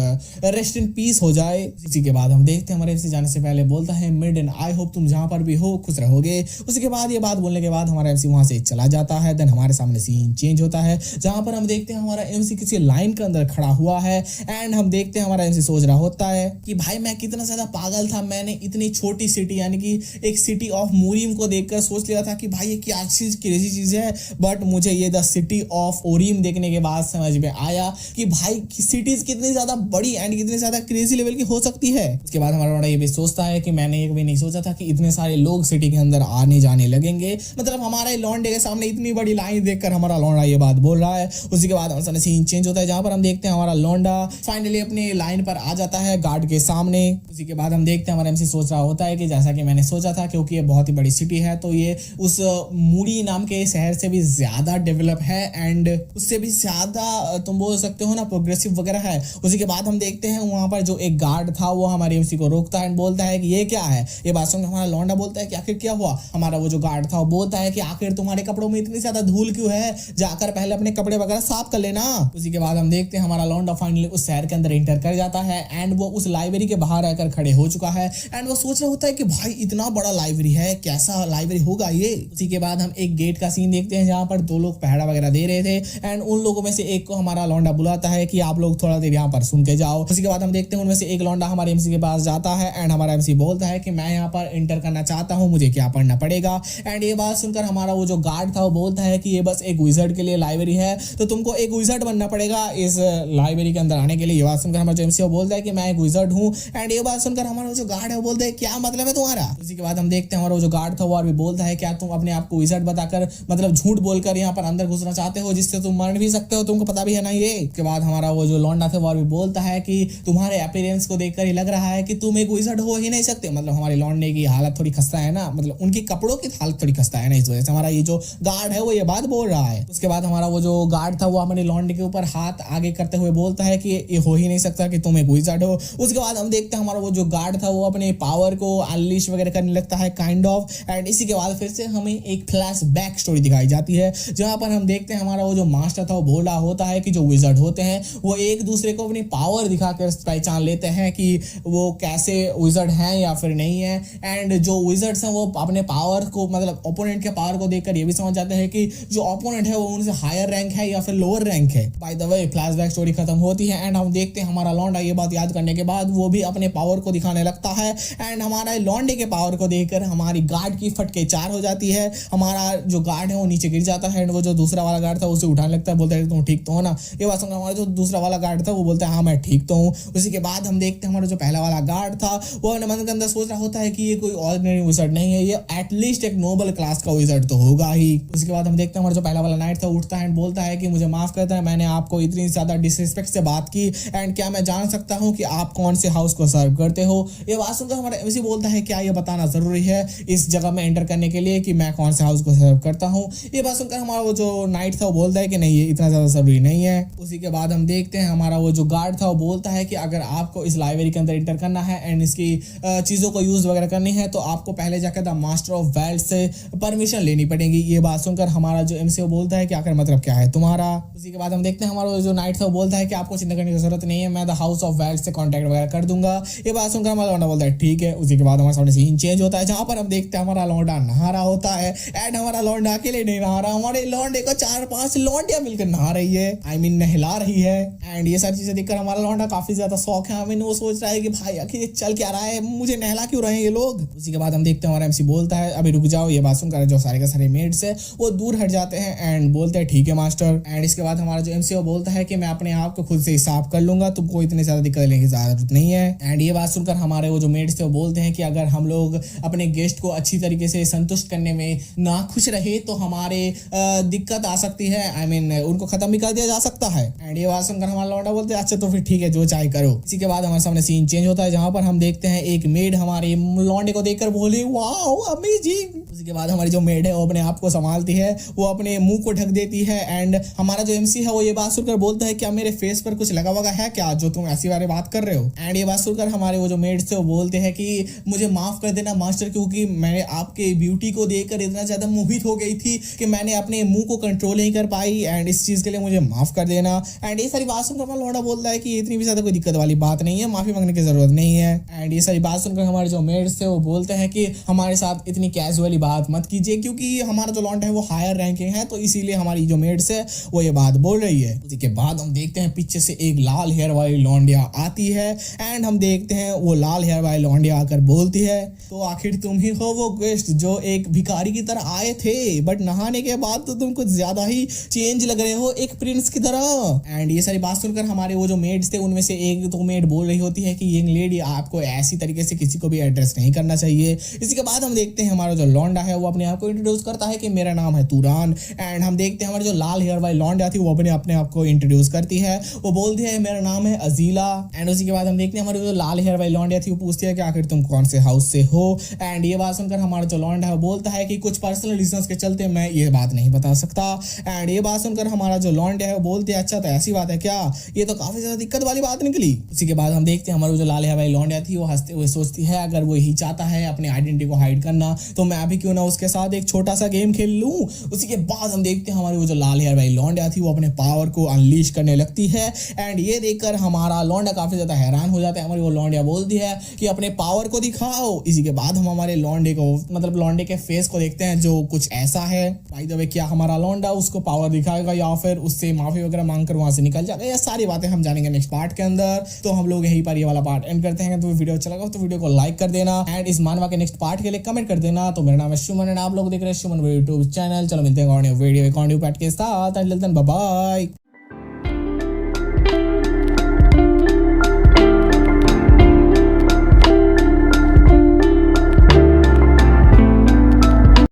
रेस्ट इन पीस हो जाए। इसी के बाद हम देखते हैं हमारे एमसी जाने से पहले बोलता है मिड एंड आई होप तुम जहां पर भी हो खुश रहोगे। उसी के बाद ये बात बोलने के बाद हमारा एमसी वहां से चला जाता है। देन हमारे सामने सीन चेंज होता है जहां पर हम देखते हैं हमारा एमसी किसी लाइन के अंदर खड़ा हुआ है एंड हम देखते हैं हमारा एमसी सोच रहा होता है कि भाई मैं कितना ज्यादा पागल था, मैंने इतनी छोटी सिटी यानी कि एक सिटी ऑफ मूरियम को देखकर सोच लिया था कि भाई ये क्या चीज क्रेजी चीज है बट मुझे ये द सिटी ऑफ ओरियम देखने के बाद समझ में आया कि भाई सिटीज कितनी ज्यादा बड़ी एंड कितनी ज्यादा क्रेजी लेवल की हो सकती है। उसके बाद हमारा लॉन्डा ये भी सोचता है कि मैंने ये कभी नहीं सोचा था कि इतने सारे लोग सिटी के अंदर आने जाने लगेंगे, मतलब हमारे लॉन्डे के सामने इतनी बड़ी लाइन देखकर हमारा लॉन्डा ये बात बोल रहा है। उसी के बाद हमारे सामने सीन चेंज होता है जहां पर हम देखते हैं हमारा लॉन्डा फाइनली अपनी लाइन पर आ जाता है गार्ड के सामने। उसी के बाद हम देखते हैं हमारा एमसी सोच रहा होता है कि जैसा कि मैंने सोचा था क्योंकि ये बहुत ही बड़ी सिटी है तो ये उस मूडी नाम के शहर से भी ज्यादा डेवलप है एंड उससे भी ज्यादा तुम बोल सकते हो ना प्रोग्रेसिव वगैरह है। उसी के बाद हम देखते हैं वहां पर जो एक गार्ड था वो हमारे एमसी को रोकता है एंड बोलता है कि ये क्या है। ये बात सुनकर हमारा लॉन्डा बोलता है कि आखिर क्या हुआ। हमारा वो जो गार्ड था वो बोलता है कि आखिर तुम्हारे कपड़ों में इतनी ज्यादा धूल क्यों है, जाकर पहले अपने कपड़े वगैरह साफ कर लेना। उसी के बाद हम देखते हैं हमारा लॉन्डा फाइनली उस शहर के अंदर एंटर कर जाता है एंड वो उस लाइब्रेरी के बाहर आकर खड़े हो चुका है एंड वो सोच रहा होता है कि भाई इतना बड़ा लाइब्रेरी है, कैसा लाइब्रेरी होगा ये। उसी के बाद हम एक गेट का सीन देखते हैं जहां पर दो लोग पहरा वगैरह दे रहे थे एंड उन लोगों में से एक को हमारा लॉन्डा बुलाता है कि आप लोग थोड़ा देर यहाँ पर सुन के जाओ। उसी के बाद हम देखते हैं उनमें से एक लॉन्डा हमारे एमसी के पास जाता है एंड हमारा एमसी बोलता है कि मैं यहाँ पर एंटर करना चाहता हूँ, मुझे क्या पढ़ना पड़ेगा। एंड ये बात सुनकर हमारा वो जो गार्ड था वो बोलता है कि ये बस एक विज़र्ड के लिए लाइब्रेरी है तो तुमको एक विज़र्ड बनना पड़ेगा इस लाइब्रेरी के अंदर आने के लिए। ये बात सुनकर हमारा जो एमसी बोलता है कि मैं एक विज़र्ड हूँ एंड ये बात सुनकर हमारा जो गार्ड है वो बोलता है क्या मतलब है तुम्हारा। उसी के बाद हम देखते हैं हमारा वो जो गार्ड था वो और भी बोलता है क्या तुम अपने आप को विज़र्ड बताकर मतलब झूठ बोलकर यहाँ पर अंदर घुसना चाहते हो जिससे तुम मर भी सकते हो, तुमको पता भी है ना ये। उसके बाद हमारा वो जो लॉन्डा था वो और भी बोलता है कि तुम्हारे अपीयरेंस को देखकर ही लग रहा है कि तुम एक विज़र्ड हो ही नहीं सकते। मतलब हमारे लॉन्डे की हालत थोड़ी खस्ता है ना, मतलब उनके कपड़ों की हालत थोड़ी खस्ता है ना, इस वजह से हमारा ये जो गार्ड है वो ये बात बोल रहा है। उसके बाद हमारा वो जो गार्ड था वो हमारे लॉन्डे के ऊपर हाथ आगे करते हुए बोलता है कि ये हो ही नहीं सकता कि तुम एक विज़र्ड हो। उसके बाद हम देखते हैं हमारा वो जो गार्ड था वो अपने पावर को अनलीश वगैरह करने लगता है काइंड ऑफ एंड इसी के बाद फिर से हमें एक फ्लैश बैक स्टोरी दिखाई जाती है जहां पर हम देखते हैं हमारा वो जो मास्टर था वो बोल रहा होता है कि जो विज़र्ड होते हैं वो एक दूसरे को अपनी पावर दिखाकर पहचान लेते हैं कि वो कैसे विज़र्ड हैं या फिर नहीं है एंड जो विज़र्ड्स हैं वो अपने पावर को मतलब ओपोनेंट के पावर को देखकर ये भी समझ जाते हैं कि जो ओपोनेंट है वो उनसे हायर रैंक है या फिर लोअर रैंक है। Bye the way flashback story खत्म होती है एंड हम देखते हैं हमारा लॉन्डा ये बात याद करने के बाद वो भी अपने पावर को दिखाने लगता है एंड हमारा लॉन्डे के पावर को देखकर हमारी गार्ड की फटके चार हो जाती है। हमारा जो गार्ड है वो नीचे गिर जाता है एंड वो जो दूसरा वाला गार्ड था उसे उठाने लगता है, बोलता है तुम ठीक तो हो ना। ये बात सुनकर हमारा जो दूसरा वाला गार्ड था वो बोलता है हाँ मैं ठीक तो हूँ। उसी के बाद हम देखते हैं हमारा जो पहला वाला गार्ड था वो अपने मन के अंदर सोच रहा होता है कि ये कोई ऑर्डिनरी विज़र्ड नहीं है, ये एटलीस्ट एक नोबल क्लास का विज़र्ड तो होगा ही। उसके बाद हम देखते हैं हमारा जो पहला वाला नाइट था उठता है एंड बोलता है कि मुझे माफ करता है, मैंने आपको इतनी ज्यादा डिसरिस्पेक्ट से बात की एंड क्या मैं जान सकता हूँ कि आप कौन से हाउस को सर्व करते हो। ये बात सुनकर हमारा एमसी बोलता है क्या ये बताना जरूरी है इस जगह में एंटर करने के लिए कि मैं कौन से हाउस को सर्व करता हूँ। ये बात सुनकर हमारा वो जो नाइट था वो बोलता है कि नहीं ये इतना ज्यादा जरूरी नहीं है। उसी के बाद हम देखते हैं हमारा वो जो गार्ड था वो बोलता है कि अगर आपको इस लाइब्रेरी के अंदर एंटर करना है एंड इसकी चीजों को यूज वगैरह करनी है तो आपको पहले जाकर द मास्टर ऑफ वेल्थ से परमिशन लेनी पड़ेगी। ये बात सुनकर हमारा जो एमसी बोलता है कि आखिर मतलब क्या है तुम्हारा। उसी के बाद हम देखते हैं हमारा जो नाइट था वो बोलता है कि आपको चिंता करने की जरूरत नहीं है, मैं द हाउस ऑफ वेल्थ से कॉन्टैक्ट वगैरह कर दूंगा। ये बात सुनकर हमारा लौंडा बोलता है ठीक है। उसी के बाद हमारे सामने सीन चेंज होता है जहां पर हम देखते हैं हमारा लौंडा नहा रहा होता है एंड हमारा लौंडा अकेले नहीं नहा रहा, हमारे लौंडे को 4-5 लौंडियां मिलकर नहा रही है, आई मीन नहला रही है। एंड ये सारी चीजें देखकर हमारा लौंडा काफी ज्यादा शौक है, आई मीन वो सोच रहा है कि भाई आखिर ये चल क्या रहा है, मुझे नहला क्यों रहे हैं ये लोग। उसी के बाद हम देखते हैं हमारा एमसी बोलता है अभी रुक जाओ। ये बात सुनकर जो सारे के सारे मेड्स है वो दूर हट जाते हैं एंड बोलते हैं ठीक है मास्टर। एंड इसके बाद हमारा जो एमसी बोलता है कि मैं अपने आप को खुद से साफ कर लूंगा, तुमको इतनी ज्यादा दिक्कत लेने की जरूरत नहीं है। एंड ये बात सुनकर हमारे वो जो मेड्स थे वो बोलते हैं कि अगर हम लोग अपने गेस्ट को अच्छी तरीके से संतुष्ट करने में ना खुश रहे तो हमारे दिक्कत आ सकती है, आई मीन उनको खत्म भी कर दिया जा सकता है। एंड ये बात सुनकर हमारा लौंडा बोलते हैं अच्छा तो फिर ठीक है जो चाहे करो। इसी के बाद हमारे सामने सीन चेंज होता है जहां पर हम देखते हैं एक मेड हमारे लौंडे को देखकर बोली वाओ अमेजिंग। उसी के बाद हमारी जो मेड है वो अपने आप को संभालती है, वो अपने मुंह को ढक देती है एंड हमारा जो एमसी है वो ये बात सुनकर बोलता है क्या मेरे फेस पर कुछ लगा वगा है क्या जो तुम ऐसी वाली बात कर रहे हो। एंड ये बात सुनकर हमारे वो जो मेड्स थे वो बोलते हैं कि मुझे माफ कर देना मास्टर, क्योंकि मैंने आपके ब्यूटी को देखकर इतना ज्यादा मोहित हो गई थी कि मैंने अपने मुंह को कंट्रोल नहीं कर पाई एंड इस चीज के लिए मुझे माफ कर देना। एंड ये सारी बात सुनकर लौंडा बोलता है कि इतनी भी ज्यादा कोई दिक्कत वाली बात नहीं है, माफी मांगने की जरूरत नहीं है। एंड ये सारी बात सुनकर हमारे जो मेड्स थे वो बोलते हैं कि हमारे साथ इतनी कैजुअली बात मत कीजिए, क्योंकि हमारा जो लौंडा है वो हायर रैंकिंग है, तो इसीलिए हमारी जो मेड्स है वो ये बात बोल रही है। उसी के बाद हम देखते हैं पीछे से एक लाल हेयर वाली लौंडिया आती है एंड हम देखते हैं वो लाल हेयर वाली लौंडिया आकर बोलती है तो आखिर तुम ही हो वो गेस्ट जो एक भिखारी की तरह आए थे, बट नहाने के बाद तो तुम कुछ ज्यादा ही चेंज लग रहे हो एक प्रिंस की तरह। एंड ये सारी बात सुनकर हमारे वो जो मेड्स थे उनमें से एक तो मेड बोल रही होती है कि यंग लेडी आपको ऐसी तरीके से किसी को भी एड्रेस नहीं करना चाहिए। इसी के बाद हम देखते हैं हमारा जो लौंडा है वो अपने आप को इंट्रोड्यूस करता है कि मेरा नाम है तूरान। एंड हम देखते हैं हमारे जो लाल हेयर वाली लौंडा थी वो अपने आप को इंट्रोड्यूस करती है, वो बोलती है मेरा नाम है अजीला। एंड उसी के बाद हम देखते हैं हमारी जो लाल हेयर वाली लौंडिया थी वो पूछती है कि आखिर तुम कौन से हाउस से हो। एंड ये बात सुनकर हमारा जो लौंडा है वो बोलता है कि कुछ पर्सनल रीजंस के चलते मैं ये बात नहीं बता सकता। एंड ये बात सुनकर हमारा जो लौंडा है वो बोलते हैं अच्छा तो ऐसी बात है क्या, ये तो काफी ज्यादा दिक्कत वाली बात निकली। उसी के बाद हम देखते हैं हमारी जो लाल हेयर वाली लौंडिया थी वो हंसते हुए सोचती है अगर वो ही चाहता है अपने आइडेंटिटी को हाइड करना तो मैं भी क्यों ना उसके साथ एक छोटा सा गेम खेल लूं। उसी के बाद हम देखते हैं हमारी वो जो लाल हेयर वाली लौंडिया थी वो अपने पावर को अनलीश करने लगती है एंड ये देखकर हमारा लौंडा काफी ज्यादा हैरान हो जाता है। हमारी वो लौंडिया बोलती है कि अपने पावर को दिखाओ। इसी के बाद हम हमारे लौंडे को मतलब लौंडे के फेस को देखते हैं जो कुछ ऐसा है। बाय द वे क्या हमारा लौंडा उसको पावर दिखाएगा या फिर उससे माफी वगैरह मांगकर वहां से निकल जाएगा, ये सारी बातें हम जानेंगे नेक्स्ट पार्ट के अंदर। तो हम लोग यहीं पर ये वाला पार्ट एंड करते हैं। तो वीडियो अच्छा लगा तो वीडियो को लाइक कर देना एंड इस मानवा के नेक्स्ट पार्ट के लिए कमेंट कर देना। तो मेरा नाम है सुमन एंड आप लोग देख रहे हैं सुमन यूट्यूब चैनल। चलो मिलते हैं वीडियो पार्ट के साथ, बाय बाय।